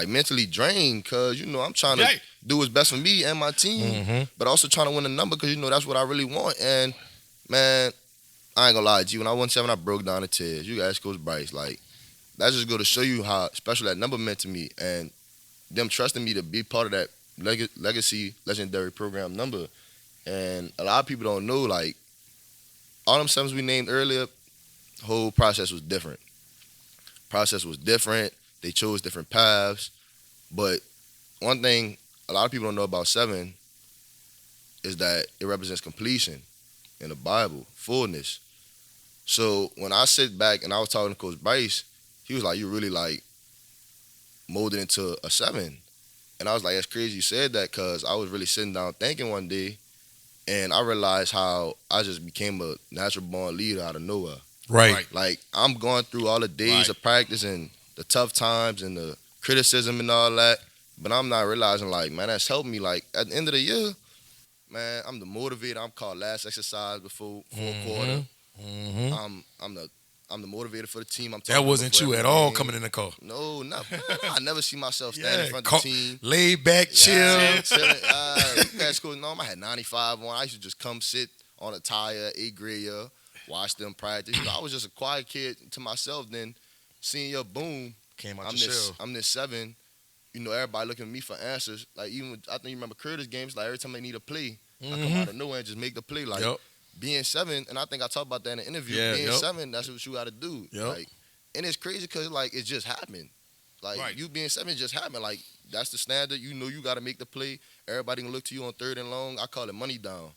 mentally drained because I'm trying to do what's best for me and my team, but also trying to win a number because that's what I really want. And man, I ain't gonna lie to you. When I won 7, I broke down to tears. You guys, Coach Bryce, like. That's just go to show you how special that number meant to me and them trusting me to be part of that legacy legendary program number. And a lot of people don't know, like, all them 7s we named earlier, the whole process was different. They chose different paths. But one thing a lot of people don't know about 7 is that it represents completion in the Bible, fullness. So when I sit back and I was talking to Coach Bryce, he was like, you really like molded into a 7. And I was like, that's crazy you said that because I was really sitting down thinking one day and I realized how I just became a natural born leader out of nowhere. Right. Like I'm going through all the days of practice and the tough times and the criticism and all that, but I'm not realizing like, man, that's helped me. Like at the end of the year, man, I'm the motivator. I'm called last exercise before fourth quarter. I'm the motivator for the team. That wasn't you at all coming in the car. No, not. I never see myself standing in front of the team. Laid back, chill. At school, no, I had 95 on. I used to just come sit on a tire, 8th grade year, watch them practice. I was just a quiet kid to myself. Then senior, boom, came out the shell. I'm this 7. Everybody looking at me for answers. Like even I think you remember Curtis games. Like every time they need a play, I come out of nowhere and just make the play. Like. Being 7, and I think I talked about that in the interview. Being 7, that's what you got to do. Like, and it's crazy because like it just happened. Like you being 7 just happened. Like that's the standard. You got to make the play. Everybody can look to you on 3rd and long. I call it money down.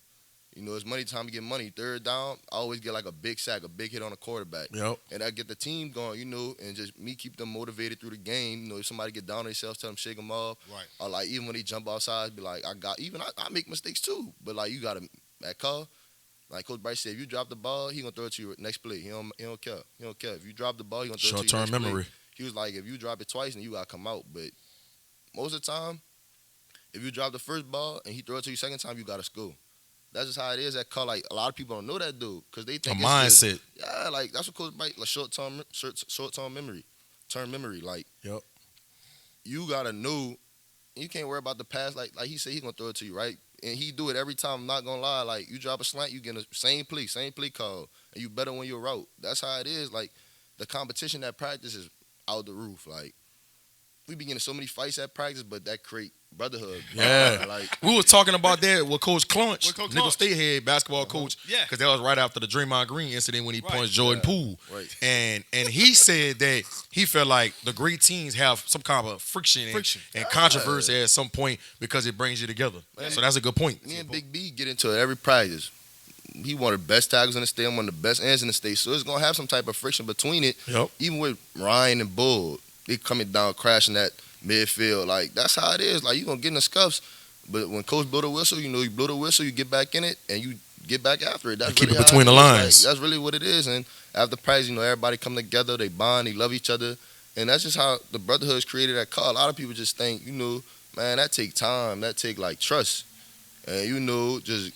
It's money time to get money. 3rd down, I always get like a big sack, a big hit on the quarterback. And I get the team going. And just me keep them motivated through the game. If somebody get down on themselves, tell them shake them off. Right. Or like even when they jump outside, be like I make mistakes too. But like you got to at Karr. Like Coach Bryce said, if you drop the ball, he gonna throw it to you next play. He don't care. He don't care. If you drop the ball, he gonna throw it to you next play. Short-term memory. He was like, if you drop it twice, then you gotta come out. But most of the time, if you drop the first ball and he throw it to you second time, you gotta score. That's just how it is at Karr. Like a lot of people don't know that dude because they think a mindset. Like that's what Coach Bryce like short-term memory. Like you gotta know. You can't worry about the past. Like he said, he gonna throw it to you right and he do it every time. I'm not gonna lie. Like, you drop a slant, you get the same play call, and you better when you're route. That's how it is. Like, the competition at practice is out the roof. Like, we be getting so many fights at practice, but that create brotherhood. Yeah. Like, we was talking about that with Coach Clunch, With Coach Nickel Clunch. State head basketball coach. Yeah. Because that was right after the Draymond Green incident when he punched Jordan Poole. Right. And he said that he felt like the great teams have some kind of friction and controversy at some point because it brings you together. Man, so that's a good point. Me and Big B get into it every practice. He one of the best tackles in the state. I'm one of the best ends in the state. So it's going to have some type of friction between it. Yep. Even with Ryan and Bull, they coming down crashing that midfield. Like, that's how it is. Like, you going to get in the scuffs. But when coach blow the whistle, you blow the whistle, you get back in it, and you get back after it. That's keep really it between the lines. Like, that's really what it is. And after practice, everybody come together, they bond, they love each other. And that's just how the brotherhood is created at Karr. A lot of people just think, man, that take time. That take, like, trust. And, just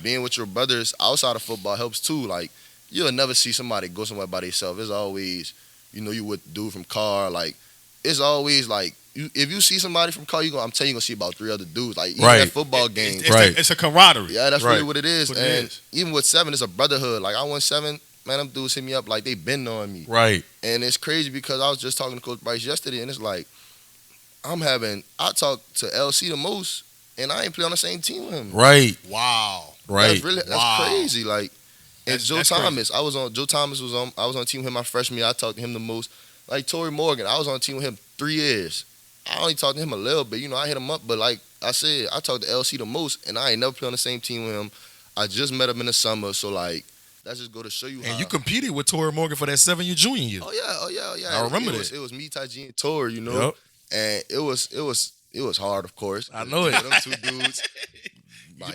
being with your brothers outside of football helps, too. Like, you'll never see somebody go somewhere by themselves. It's always, you would do from Karr. Like, it's always, like, if you see somebody from Karr, I'm telling you, you're going to see about 3 other dudes. Like, even at football games. It's a camaraderie. Yeah, that's really what it is. What and even with 7, it's a brotherhood. Like, I won 7, man, them dudes hit me up like they been knowing me. Right. And it's crazy because I was just talking to Coach Bryce yesterday, and it's like, I talk to LC the most, and I ain't play on the same team with him. Right. Wow. Right. That's crazy. Like, and That's Joe Thomas, crazy. I was on a team with him my freshman year. I talked to him the most. Like, Tory Morgan, I was on a team with him 3 years. I only talked to him a little bit. I hit him up, but like I said, I talked to LC the most, and I ain't never played on the same team with him. I just met him in the summer, so like, that's just go to show you how. And you competed with Tory Morgan for that 7-year junior year. Oh yeah. I remember that. It was me, Ty G, and Tory, Yep. and it was hard, of course. I know it. Them 2 dudes.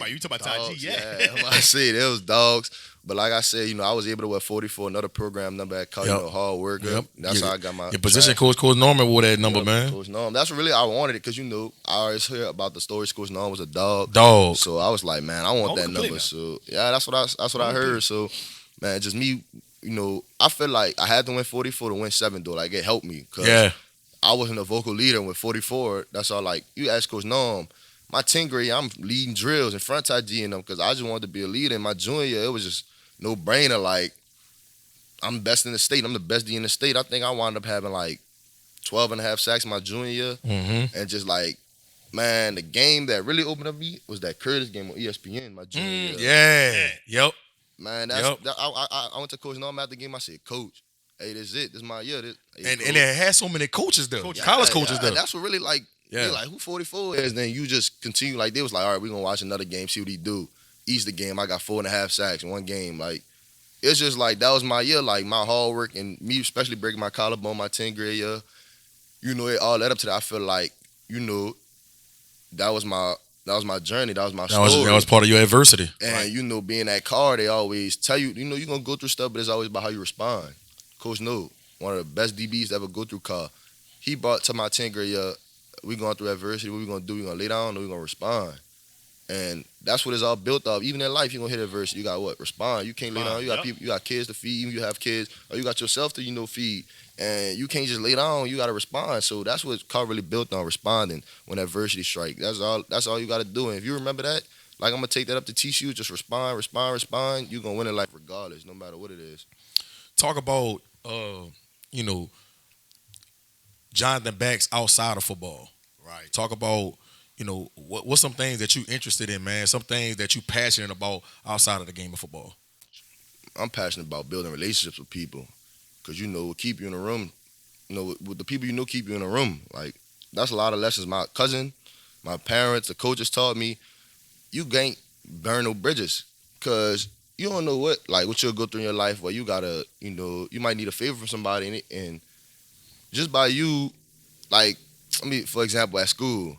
You talk about Ty G, yeah. I said it was dogs. But like I said, I was able to wear 44, another program number at Karr, hard worker. Yep. That's how I got my Your position coach Norman wore that number, man. Coach Norm. That's really I wanted it because I always hear about the stories. Coach Norm was a dog. So I was like, man, I want that number. So yeah, that's what I heard. So man, just me, I feel like I had to win 44 to win 7 though. Like, it helped me because I wasn't a vocal leader with 44. That's all. Like, you ask Coach Norm. My 10th grade, I'm leading drills in front of G and them because I just wanted to be a leader. In my junior year, it was just no brainer. Like, I'm best in the state. I'm the best D in the state. I think I wound up having like 12 and a half sacks my junior year. Mm-hmm. And just like, man, the game that really opened up me was that Curtis game on ESPN my junior year. Yeah. Yep. Man, I went to Coach Norm after the game. I said, Coach, hey, this is it. This is my year. And it had so many coaches there. College coaches there. That's what really like. Yeah, like, who 44 is? Then you just continue. Like, they was like, all right, we're going to watch another game, see what he do. Easter game, I got 4.5 sacks in one game. Like, it's just like, that was my year. Like, my hard work and me especially breaking my collarbone my 10th grade year. It all led up to that. I feel like, that was my journey. That was my story. That was part of your adversity. And, being at Karr, they always tell you, you're going to go through stuff, but it's always about how you respond. Coach No, one of the best DBs to ever go through Karr. He brought to my 10th grade year, we going through adversity. What we going to do? We going to lay down or we going to respond? And that's what it's all built off. Even in life, you're going to hit adversity. You got what? Respond. You can't lay down. You got people. You got kids to feed. Even you have kids. Or you got yourself to, feed. And you can't just lay down. You got to respond. So that's what Karr really built on, responding when adversity strikes. That's all you got to do. And if you remember that, like, I'm going to take that up to TCU. Just respond. You're going to win in life regardless, no matter what it is. Talk about, Jonathan Bax outside of football. Right. Talk about, what's some things that you interested in, man? Some things that you passionate about outside of the game of football. I'm passionate about building relationships with people because, what keep you in a room. With the people keep you in a room. Like, that's a lot of lessons my cousin, my parents, the coaches taught me. You can't burn no bridges because you don't know what you'll go through in your life where you got to, you might need a favor from somebody and just by you, like, for example, at school,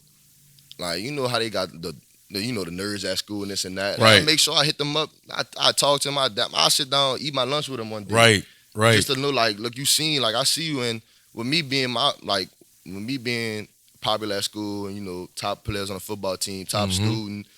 like, how they got the nerds at school and this and that. Right. I make sure I hit them up. I talk to them. I sit down, eat my lunch with them one day. Right. Just to know, like, look, you seen, like, I see you, and with me being popular at school and, top players on the football team, top student,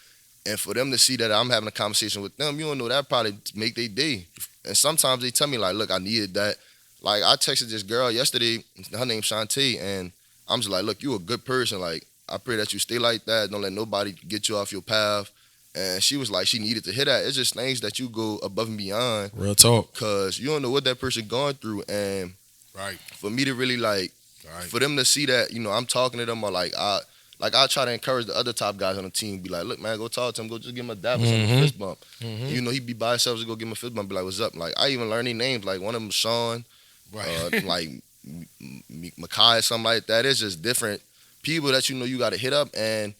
and for them to see that I'm having a conversation with them, you don't know, that probably make their day. And sometimes they tell me, like, look, I needed that. Like, I texted this girl yesterday, her name's Shantae, and I'm just like, look, you a good person. Like, I pray that you stay like that. Don't let nobody get you off your path. And she was like, she needed to hear that. It's just things that you go above and beyond. Real talk. Because you don't know what that person going through. And for me to really for them to see that, I'm talking to them, or I try to encourage the other top guys on the team, be like, look, man, go talk to him, go just give him a dap or something, a fist bump. He'd be by himself, just go give him a fist bump, be like, what's up? Like, I even learned their names, like one of them, Sean, Makai, something like that. It's just different people that you got to hit up. And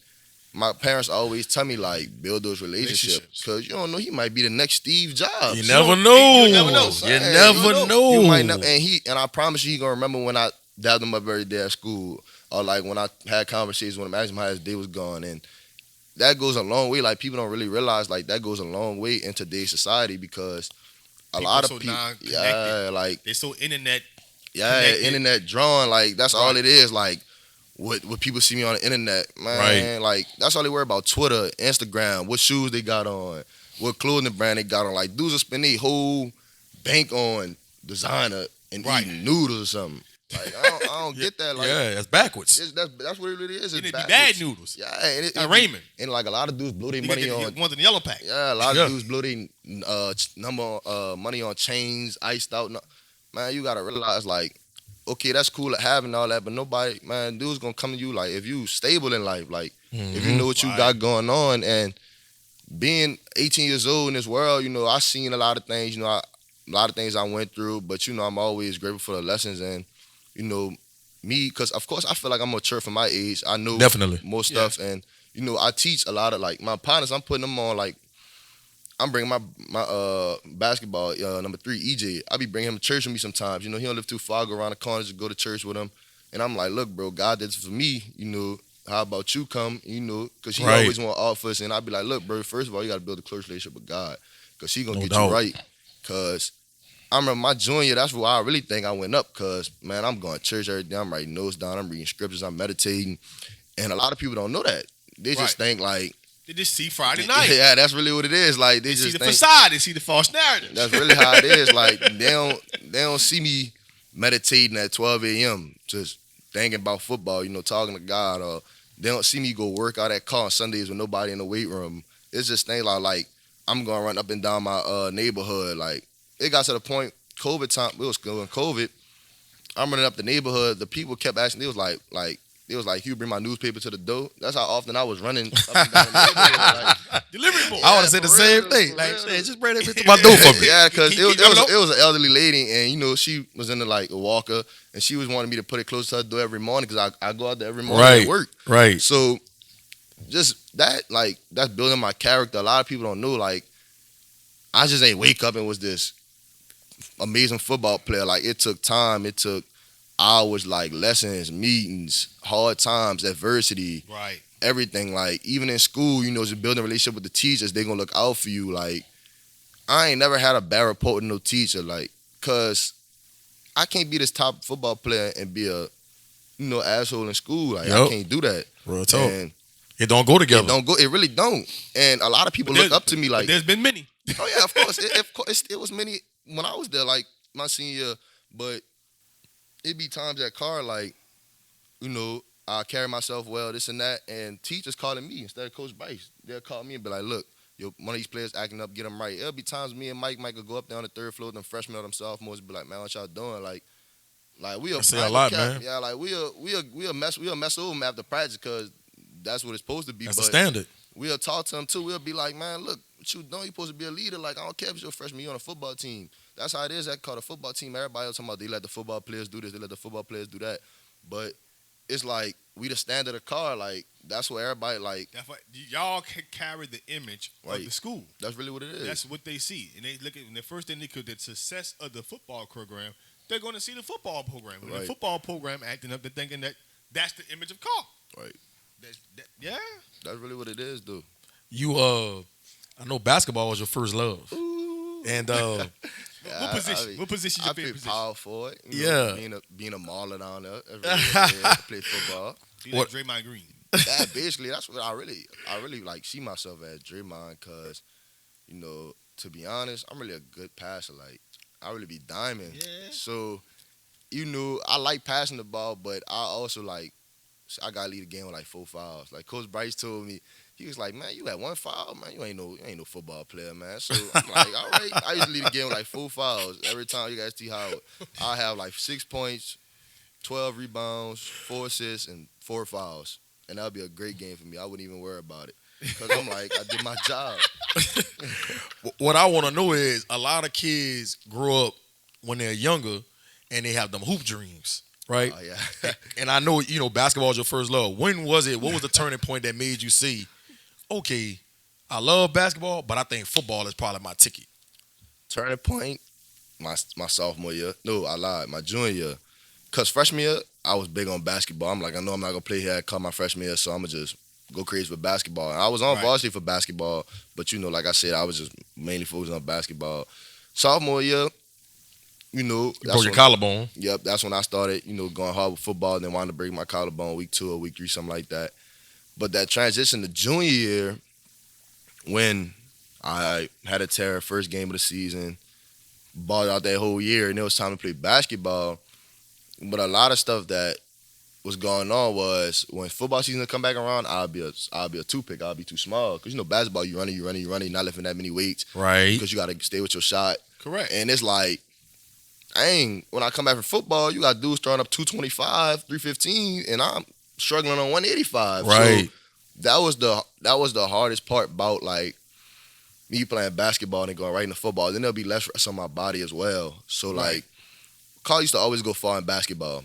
my parents always tell me, like, build those relationships. Because you don't know, he might be the next Steve Jobs. You never know. You never know. You never know. You might never, and I promise you, he going to remember when I dabbed him up every day at school. Or, like, when I had conversations with him, asked him how his day was going. And that goes a long way. Like, people don't really realize, like, that goes a long way in today's society, because a lot of people, they're so internet. Internet drawn. Like, that's all it is. Like, what people see me on the internet, man. Like, that's all they worry about. Twitter, Instagram, what shoes they got on, what clothing brand they got on. Like, dudes will spend their whole bank on designer and eating noodles or something. Like, I don't get that. Like, that's backwards. that's what it really is. It's bad noodles. Yeah, and Raymond. And like, a lot of dudes blow their money on ones in the yellow pack. Yeah, a lot of dudes blow their money on chains, iced out. Man, you gotta realize, like, okay, that's cool at having all that, but nobody, man, dudes gonna come to you, like, if you stable in life, like, if you know what you got going on. And being 18 years old in this world, I seen a lot of things, a lot of things I went through, but I'm always grateful for the lessons. And me, because of course I feel like I'm mature for my age. I know definitely more stuff, and I teach a lot of, like, my partners. I'm putting them on, like, I'm bringing my basketball number 3 EJ. I be bringing him to church with me sometimes. He don't live too far. I go around the corner, just go to church with him, and I'm like, look, bro, God did this for me. How about you come? Because he always want all for us, and I be like, look, bro, first of all, you got to build a close relationship with God, because he gonna get you right. Because I remember my junior, that's where I really think I went up, because, man, I'm going to church every day. I'm writing notes down. I'm reading scriptures. I'm meditating. And a lot of people don't know that. They just think, like, they just see Friday night. Yeah, that's really what it is. Like, they just see the think, facade. They see the false narrative. That's really how it is. Like, they don't see me meditating at 12 a.m. just thinking about football, talking to God. Or they don't see me go work out at Karr on Sundays with nobody in the weight room. It's just things like I'm going to run up and down my neighborhood. Like, it got to the point, COVID time, it was going COVID. I'm running up the neighborhood. The people kept asking. They was like, you bring my newspaper to the door. That's how often I was running up and down the neighborhood. Like, delivery boy. I want to say the same thing. Like, real. just bring that to my door for me. Yeah, because it was an elderly lady, and she was in a walker, and she was wanting me to put it close to her door every morning, because I go out there every morning to work. Right. So just that, like, that's building my character. A lot of people don't know, like, I just ain't wake up and was this amazing football player. Like, it took time. It took hours, like, lessons, meetings, hard times, adversity, everything. Like, even in school, just building a relationship with the teachers. They gonna look out for you. Like, I ain't never had a bad report with no teacher, like, cause I can't be this top football player and be a asshole in school. Like, I can't do that. Real talk. And it don't go together. It really don't. And a lot of people look up to me, like, there's been many. Oh yeah, of course. It was many when I was there, like, my senior year, but it be times at Karr, like, I carry myself well, this and that, and teachers calling me instead of Coach Bryce. They'll call me and be like, look, one of these players acting up, get them right. It'll be times me and Mike will go up there on the 3rd floor, them freshmen or them sophomores, be like, man, what y'all doing? Like we'll say a lot, man. Yeah, like we'll mess over them after practice, because that's what it's supposed to be. That's but the standard. We'll talk to them too. We'll be like, man, look, what you doing? You supposed to be a leader. Like, I don't care if you're a freshman, you're on a football team. That's how it is at Karr, the football team. Everybody else talking about they let the football players do this, they let the football players do that. But it's like, we the standard of Karr. Like, that's what everybody, like. That's what, y'all can carry the image of the school. That's really what it is. That's what they see. And they look at, the first thing they could, the success of the football program, they're going to see the football program. When the football program acting up, they're thinking that that's the image of Karr. Right. Yeah. That's really what it is, dude. You, I know basketball was your first love. Ooh. And what position? What position is your favorite position? Power forward. Being a mauler down there. I play football. You like Draymond Green. Yeah, basically, that's what I really like see myself as Draymond, because, to be honest, I'm really a good passer. Like, I really be diamond. Yeah. So, I like passing the ball, but I also, like, I gotta lead the game with like 4 fouls. Like, Coach Bryce told me, He was like, man, you had 1 foul, man. You ain't no football player, man. So I'm like, all right. I used to lead the game with like 4 fouls every time you guys see Howard. I have like 6 points, 12 rebounds, 4 assists, and 4 fouls, and that'd be a great game for me. I wouldn't even worry about it because I'm like, I did my job. What I want to know is a lot of kids grow up when they're younger and they have them hoop dreams, right? Oh yeah. And I know, basketball is your first love. When was it? What was the turning point that made you see, okay, I love basketball, but I think football is probably my ticket? Turning point, my sophomore year. No, I lied. My junior year. Because freshman year, I was big on basketball. I'm like, I know I'm not going to play here. I caught my freshman year, so I'm going to just go crazy for basketball. And I was on varsity for basketball, but, like I said, I was just mainly focused on basketball. Sophomore year, you broke your collarbone. Yep, that's when I started, going hard with football, and then wanted to break my collarbone week 2 or week 3, something like that. But that transition to junior year, when I had a tear first game of the season, balled out that whole year, and it was time to play basketball. But a lot of stuff that was going on was when football season would come back around, I'll be a 2-pick. I'll be too small. Because, basketball, you running, you're not lifting that many weights. Right. Because you got to stay with your shot. Correct. And it's like, when I come back from football, you got dudes throwing up 225, 315, and I'm struggling on 185. Right. So that was the hardest part about, like, me playing basketball and going right into football. Then there'll be less rest on my body as well. So, like, Karr used to always go far in basketball.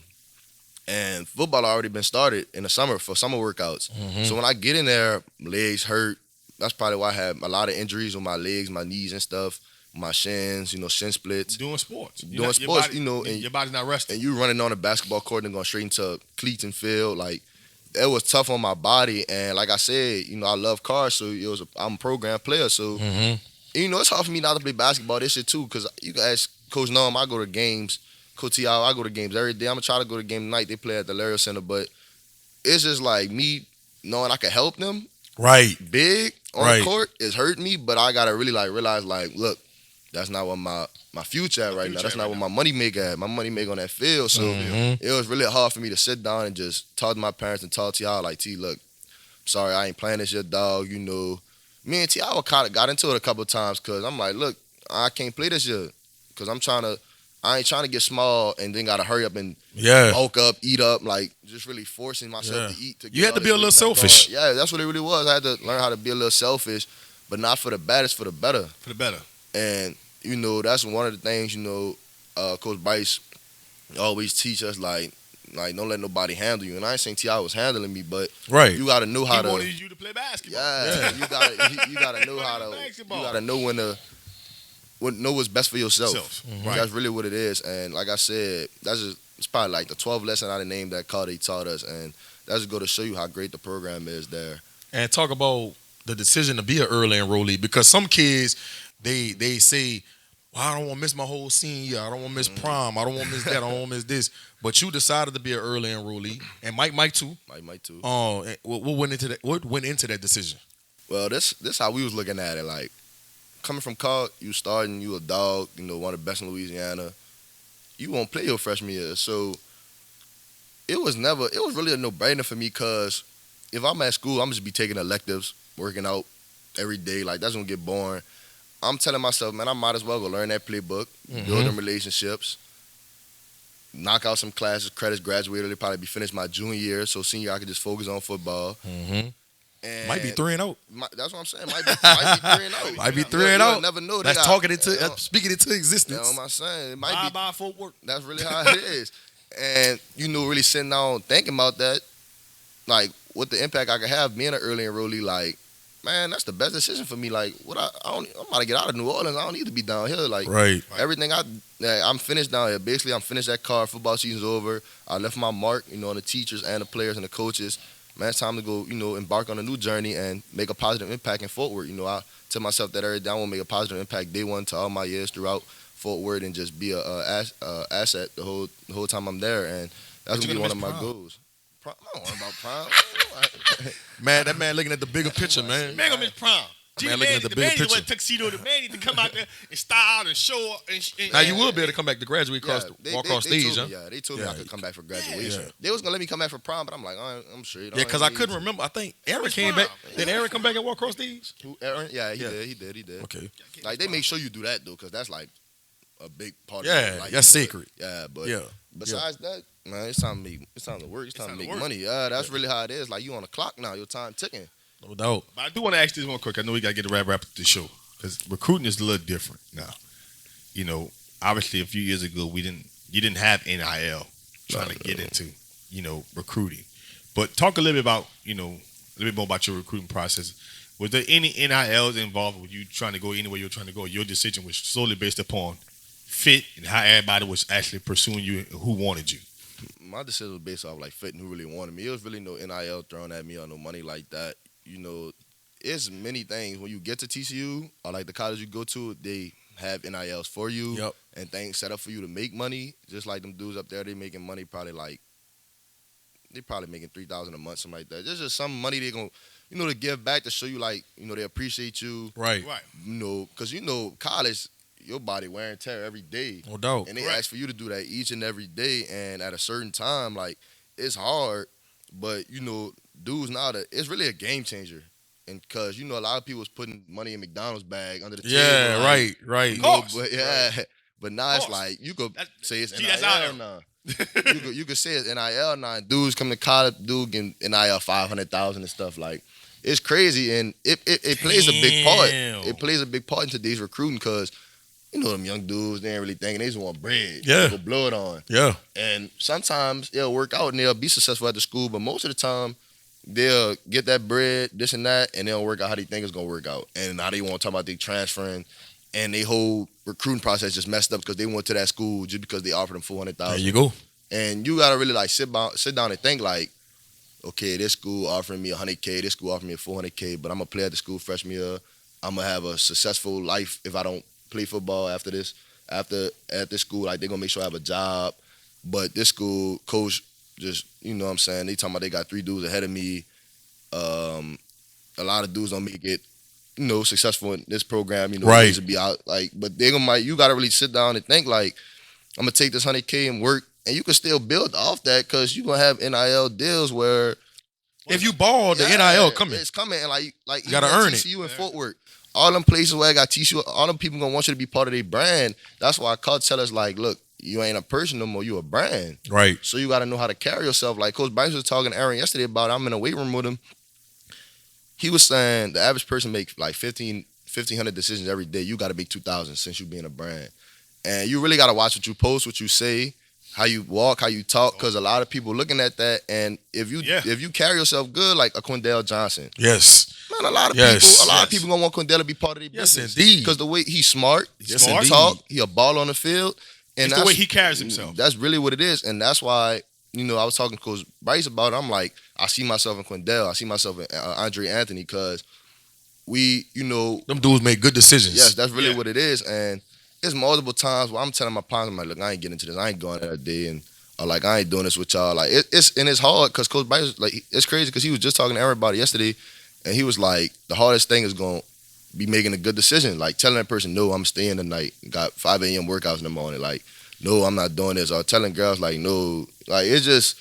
And football already been started in the summer for summer workouts. Mm-hmm. So when I get in there, legs hurt. That's probably why I had a lot of injuries with my legs, my knees and stuff, my shins, shin splits. Doing sports. And your body's not resting. And you running on a basketball court and going straight into cleats and field. Like, it was tough on my body. And like I said, I love Karr, so I'm a program player. So, it's hard for me not to play basketball this shit too, because you can ask Coach Noam, I go to games. Coach T, I go to games every day. I'm going to try to go to game tonight. They play at the Lario Center, but it's just like me knowing I can help them. Right. Big on the court is hurting me, but I got to really realize, look, that's not what my future at right now. That's not what my money make at. My money make on that field. So it was really hard for me to sit down and just talk to my parents and talk to y'all like, T, look, I'm sorry, I ain't playing this year, dog. Me and T, I kind of got into it a couple of times because I'm like, look, I can't play this year because I ain't trying to get small and then got to hurry up and bulk up, eat up, like just really forcing myself to eat. You had to be a little selfish. Yeah, that's what it really was. I had to learn how to be a little selfish, but not for the bad, it's for the better. For the better. And, that's one of the things, Coach Bryce always teach us, like don't let nobody handle you. And I ain't saying T.I. was handling me, but you got to know how he wanted you to play basketball. Yeah, you got to know how to, you got to know when to, know what's best for yourself. Right. That's really what it is. And like I said, it's probably like the 12th lesson out of name that Karr they taught us. And that's just go to show you how great the program is there. And talk about the decision to be an early enrollee, because some kids, they say, well, I don't want to miss my whole senior year. I don't want to miss prom. I don't want to miss that. I don't want to miss this. But you decided to be an early enrollee, and Mike too. Mike too. What went into that? What went into that decision? Well, this how we was looking at it. Like, coming from Karr, you starting, you a dog, one of the best in Louisiana. You won't play your freshman year. So it was really a no-brainer for me, because if I'm at school, I'm just be taking electives, working out every day. Like, that's going to get boring. I'm telling myself, man, I might as well go learn that playbook, build them relationships, knock out some classes, credits, graduate early, probably be finished my junior year. So senior year, I could just focus on football. And might be 3-0. That's what I'm saying. Might be 3-0. Might be 3-0. Never know. That's speaking into existence. You know what I'm saying? It might be bye footwork. That's really how it is. And really sitting down thinking about that, like what the impact I could have being an early enrollee, like, man, that's the best decision for me. Like, I'm about to get out of New Orleans. I don't need to be down here. Like, everything I'm finished down here. Basically, I'm finished at Karr. Football season's over. I left my mark, on the teachers and the players and the coaches. Man, it's time to go, embark on a new journey and make a positive impact in Fort Worth. I tell myself that every day I want to make a positive impact day one to all my years throughout Fort Worth and just be a asset the whole time I'm there. And that's going to be one of my goals. I don't worry about prom. Man, that man looking at the bigger picture, man. Man gonna miss prom. Man, looking at the bigger picture. The tuxedo. The man need to come out there and style and show up. And now you will be able to come back to graduate walk across stage, huh? Yeah, they told me I could come back for graduation. They was gonna let me come back for prom, but I'm like, I'm sure. Yeah, because I couldn't remember. I think Aaron came back. Did Aaron come back and walk across stage? Who, Aaron? Yeah, he did. Okay. Like they make sure you do that though, because that's like a big part. Yeah, of it. Like, that's sacred. Yeah, but besides that, man, it's time to work. It's time to make money. Yeah, that's really how it is. Like you on the clock now. Your time ticking. No doubt. But I do want to ask this one quick. I know we got to get a wrap up the show because recruiting is a little different now. You know, obviously a few years ago you didn't have NIL trying to get into, recruiting. But talk a little bit about, a little bit more about your recruiting process. Was there any NILs involved with you trying to go anywhere you're trying to go? Your decision was solely based upon fit and how everybody was actually pursuing you and who wanted you. My decision was based off like fit and who really wanted me. It was really no NIL thrown at me or no money like that. It's many things. When you get to TCU or like the college you go to, they have NILs for you and things set up for you to make money. Just like them dudes up there, they making money probably making $3,000 a month, something like that. There's just some money they gonna, to give back to show you like, they appreciate you. Right. Because college, your body wear and tear every day. No doubt. And they ask for you to do that each and every day. And at a certain time, like, it's hard. But, dudes now, it's really a game changer. And because, a lot of people was putting money in McDonald's bag under the table. Yeah, right. But now it's like, you could say it's NIL now. you could say it's NIL now. Dudes come to college, dude getting NIL 500,000 and stuff. Like, it's crazy. And it plays a big part. It plays a big part in today's recruiting because, them young dudes, they ain't really thinking. They just want bread. Yeah. Go blow it on. Yeah. And sometimes it'll work out and they'll be successful at the school, but most of the time, they'll get that bread, this and that, and they'll work out how they think it's going to work out. And now they want to talk about they transferring, and their whole recruiting process just messed up because they went to that school just because they offered them $400,000. There you go. And you got to really like sit down and think like, okay, this school offering me $100K, this school offering me $400K, but I'm going to play at the school freshman year. I'm going to have a successful life if I don't play football after this. At this school, like, they're going to make sure I have a job. But this school coach just, you know what I'm saying, they talking about they got 3 dudes ahead of me. A lot of dudes don't make it, successful in this program, right. Needs to be out, like, but you got to really sit down and think, like, I'm going to take this $100K and work, and you can still build off that because you're going to have NIL deals where if you ball, the NIL coming. It's coming, and like you got to earn TCU it. and Fort Worth. All them places where I got TCU, all them people going to want you to be part of their brand. That's why Karr tell us, like, look, you ain't a person no more, you a brand. Right. So you got to know how to carry yourself. Like Coach Bax was talking to Aaron yesterday about, I'm in a weight room with him. He was saying the average person make like 1,500 decisions every day. You got to make 2,000 since you being a brand. And you really got to watch what you post, what you say, how you walk, how you talk, because a lot of people looking at that. And if you carry yourself good, like a Quindell Johnson. Yes. Man, a lot of people gonna want Quindell to be part of their business. Yes, indeed. Because the way he's smart, indeed. talk, he a ball on the field. And it's the way he carries himself. That's really what it is. And that's why, I was talking to Coach Bryce about it. I'm like, I see myself in Quindell. I see myself in Andre Anthony because we, them dudes make good decisions. Yes, that's really what it is. And it's multiple times where I'm telling my partners, I'm like, look, I ain't getting into this. I ain't going that day. And like, I ain't doing this with y'all. Like, it's hard because Coach Bryce, like, it's crazy because he was just talking to everybody yesterday. And he was like, the hardest thing is going to be making a good decision. Like, telling that person, no, I'm staying tonight. Got 5 a.m. workouts in the morning. Like, no, I'm not doing this. Or telling girls, like, no. Like, it's just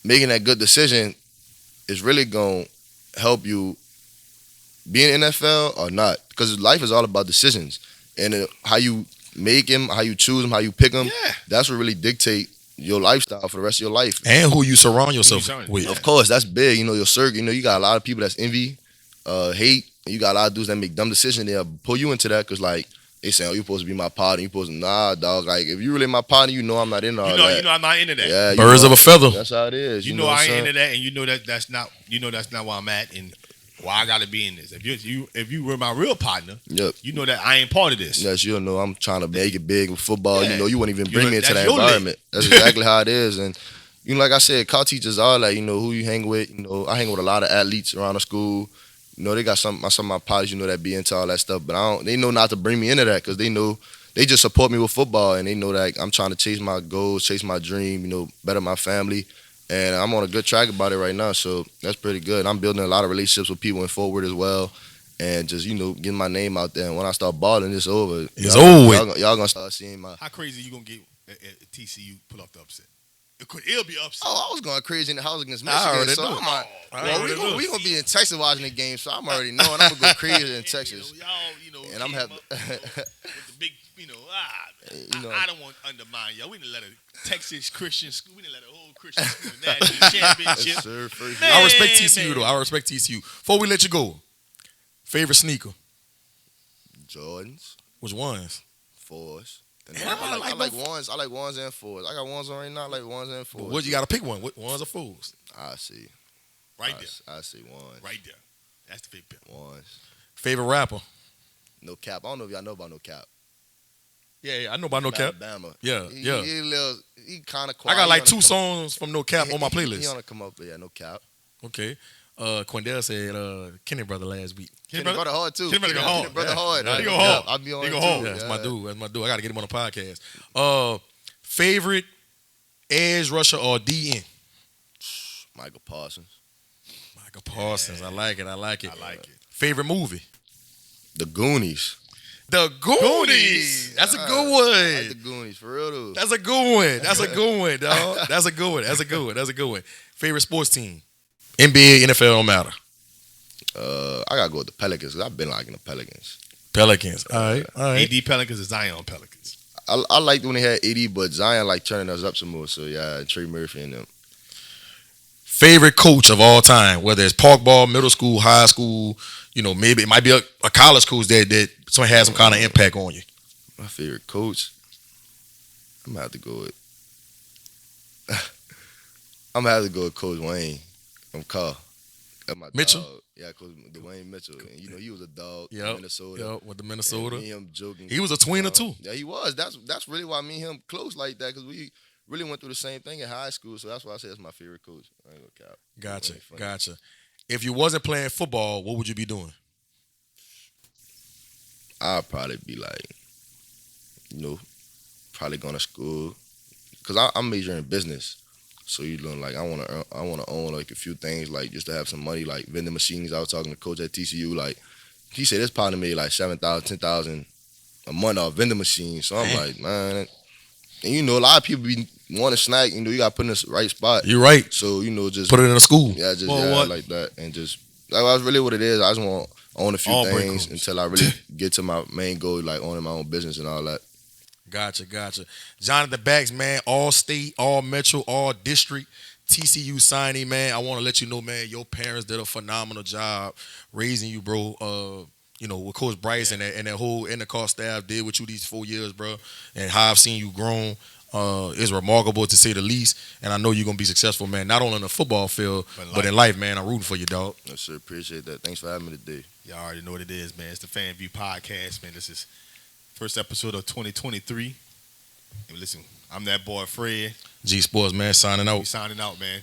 making that good decision is really going to help you be in the NFL or not. Because life is all about decisions. And how you make them, how you choose them, how you pick them, that's what really dictate your lifestyle for the rest of your life. And who you surround yourself with. Of course, that's big. Your circle, you got a lot of people that's envy, hate. You got a lot of dudes that make dumb decisions. They'll pull you into that because, like, they say, oh, you're supposed to be my partner. You're supposed to, nah, dog. Like, if you really my partner, I'm not into all that. I'm not into that. Yeah, Birds of a feather. That's how it is. I ain't into that, and that's not where I'm at, and why I got to be in this. If you were my real partner, you know that I ain't part of this. Yes, I'm trying to make it big with football. Yeah. You wouldn't even bring me into that environment. That's exactly how it is. And, like I said, Karr teaches all that, who you hang with. I hang with a lot of athletes around the school. They got some of my partners, that be into all that stuff. But they know not to bring me into that because they know they just support me with football. And they know that I'm trying to chase my goals, chase my dream, better my family. And I'm on a good track about it right now. So that's pretty good. I'm building a lot of relationships with people in Fort Worth as well. and just getting my name out there. And when I start balling, it's over. It's over. Y'all gonna start seeing my. How crazy you gonna get at TCU pull off the upset? It'll be upset. Oh, I was going crazy in the house against Michigan. I already so knew. we gonna be in Texas watching the game, so I'm already knowing I'm gonna go crazy in Texas. Y'all, and I'm having with the big, I don't want to undermine y'all. We didn't let a Texas Christian school. We didn't let a whole Christian school national championship. Yes, sir, I respect TCU though. I respect TCU. Before we let you go, favorite sneaker? Jordans. Which ones? 4s. I like ones. I like ones and 4s. I got ones on right now. I like ones and 4s. What you got to pick one? Ones or 4s? I see. Right there. I see ones. Right there. That's the big pick. Ones. Favorite rapper? No Cap. I don't know if y'all know about No Cap. Yeah, I know about No Cap. Alabama. Yeah. He kind of quiet. I got like 2 songs from No Cap on my playlist. He wanna come up, but No Cap. Okay. Quindell said Kenny Brother last week. Kenny Brother hard too. Kenny Brother go hard. Kenny Brother hard. He go hard. I'll be on He go too. hard. Yeah, that's my dude. I got to get him on the podcast. Favorite edge rusher or DN? Michael Parsons. Michael Parsons. Yeah. I like it. I like it. Favorite movie? The Goonies. The Goonies. That's a good one. I like the Goonies, for real though. That's a good one. That's a good one, dog. That's a good one. Favorite sports team? NBA, NFL, don't matter. I gotta go with the Pelicans because I've been liking the Pelicans. Pelicans. All right. AD Pelicans and Zion Pelicans. I liked when they had AD, but Zion like turning us up some more. So yeah, Trey Murphy and them. Favorite coach of all time, whether it's park ball, middle school, high school, maybe it might be a college coach that has some kind of impact on you. My favorite coach, I'm gonna have to go with Coach Wayne from Karr. Mitchell? Dog. Yeah, Coach Dwayne Mitchell. And he was a dog in Yep, Minnesota. Yep, with the Minnesota. And me and him joking. He was a tweener too. Yeah, he was. That's really why me and him close like that, because we really went through the same thing in high school. So that's why I say it's my favorite coach. I ain't gonna cap. Gotcha. If you wasn't playing football, what would you be doing? I'd probably be like, probably going to school, because I'm majoring in business. So like I wanna own like a few things, like just to have some money, like vending machines. I was talking to coach at TCU, like he said this partner made like $7,000, $10,000 a month off vending machines. So I'm like, man, and a lot of people be want to snack. You got to put in the right spot. You're right. So just put it in a school. Yeah, like that, and just like that's really what it is. I just want to own a few things until I really get to my main goal, like owning my own business and all that. Gotcha. Jonathan Bax, man, all state, all metro, all district, TCU signee, man. I want to let you know, man, your parents did a phenomenal job raising you, bro. With Coach Bryce and that whole Karr staff did with you these 4 years, bro, and how I've seen you grown is remarkable to say the least. And I know you're going to be successful, man, not only in the football field, but in life, man. I'm rooting for you, dog. Yes, sir. Appreciate that. Thanks for having me today. Y'all already know what it is, man. It's the Fan View Podcast, man. This is first episode of 2023. And listen, I'm that boy Fred. G-Sportz, man, signing out. We signing out, man.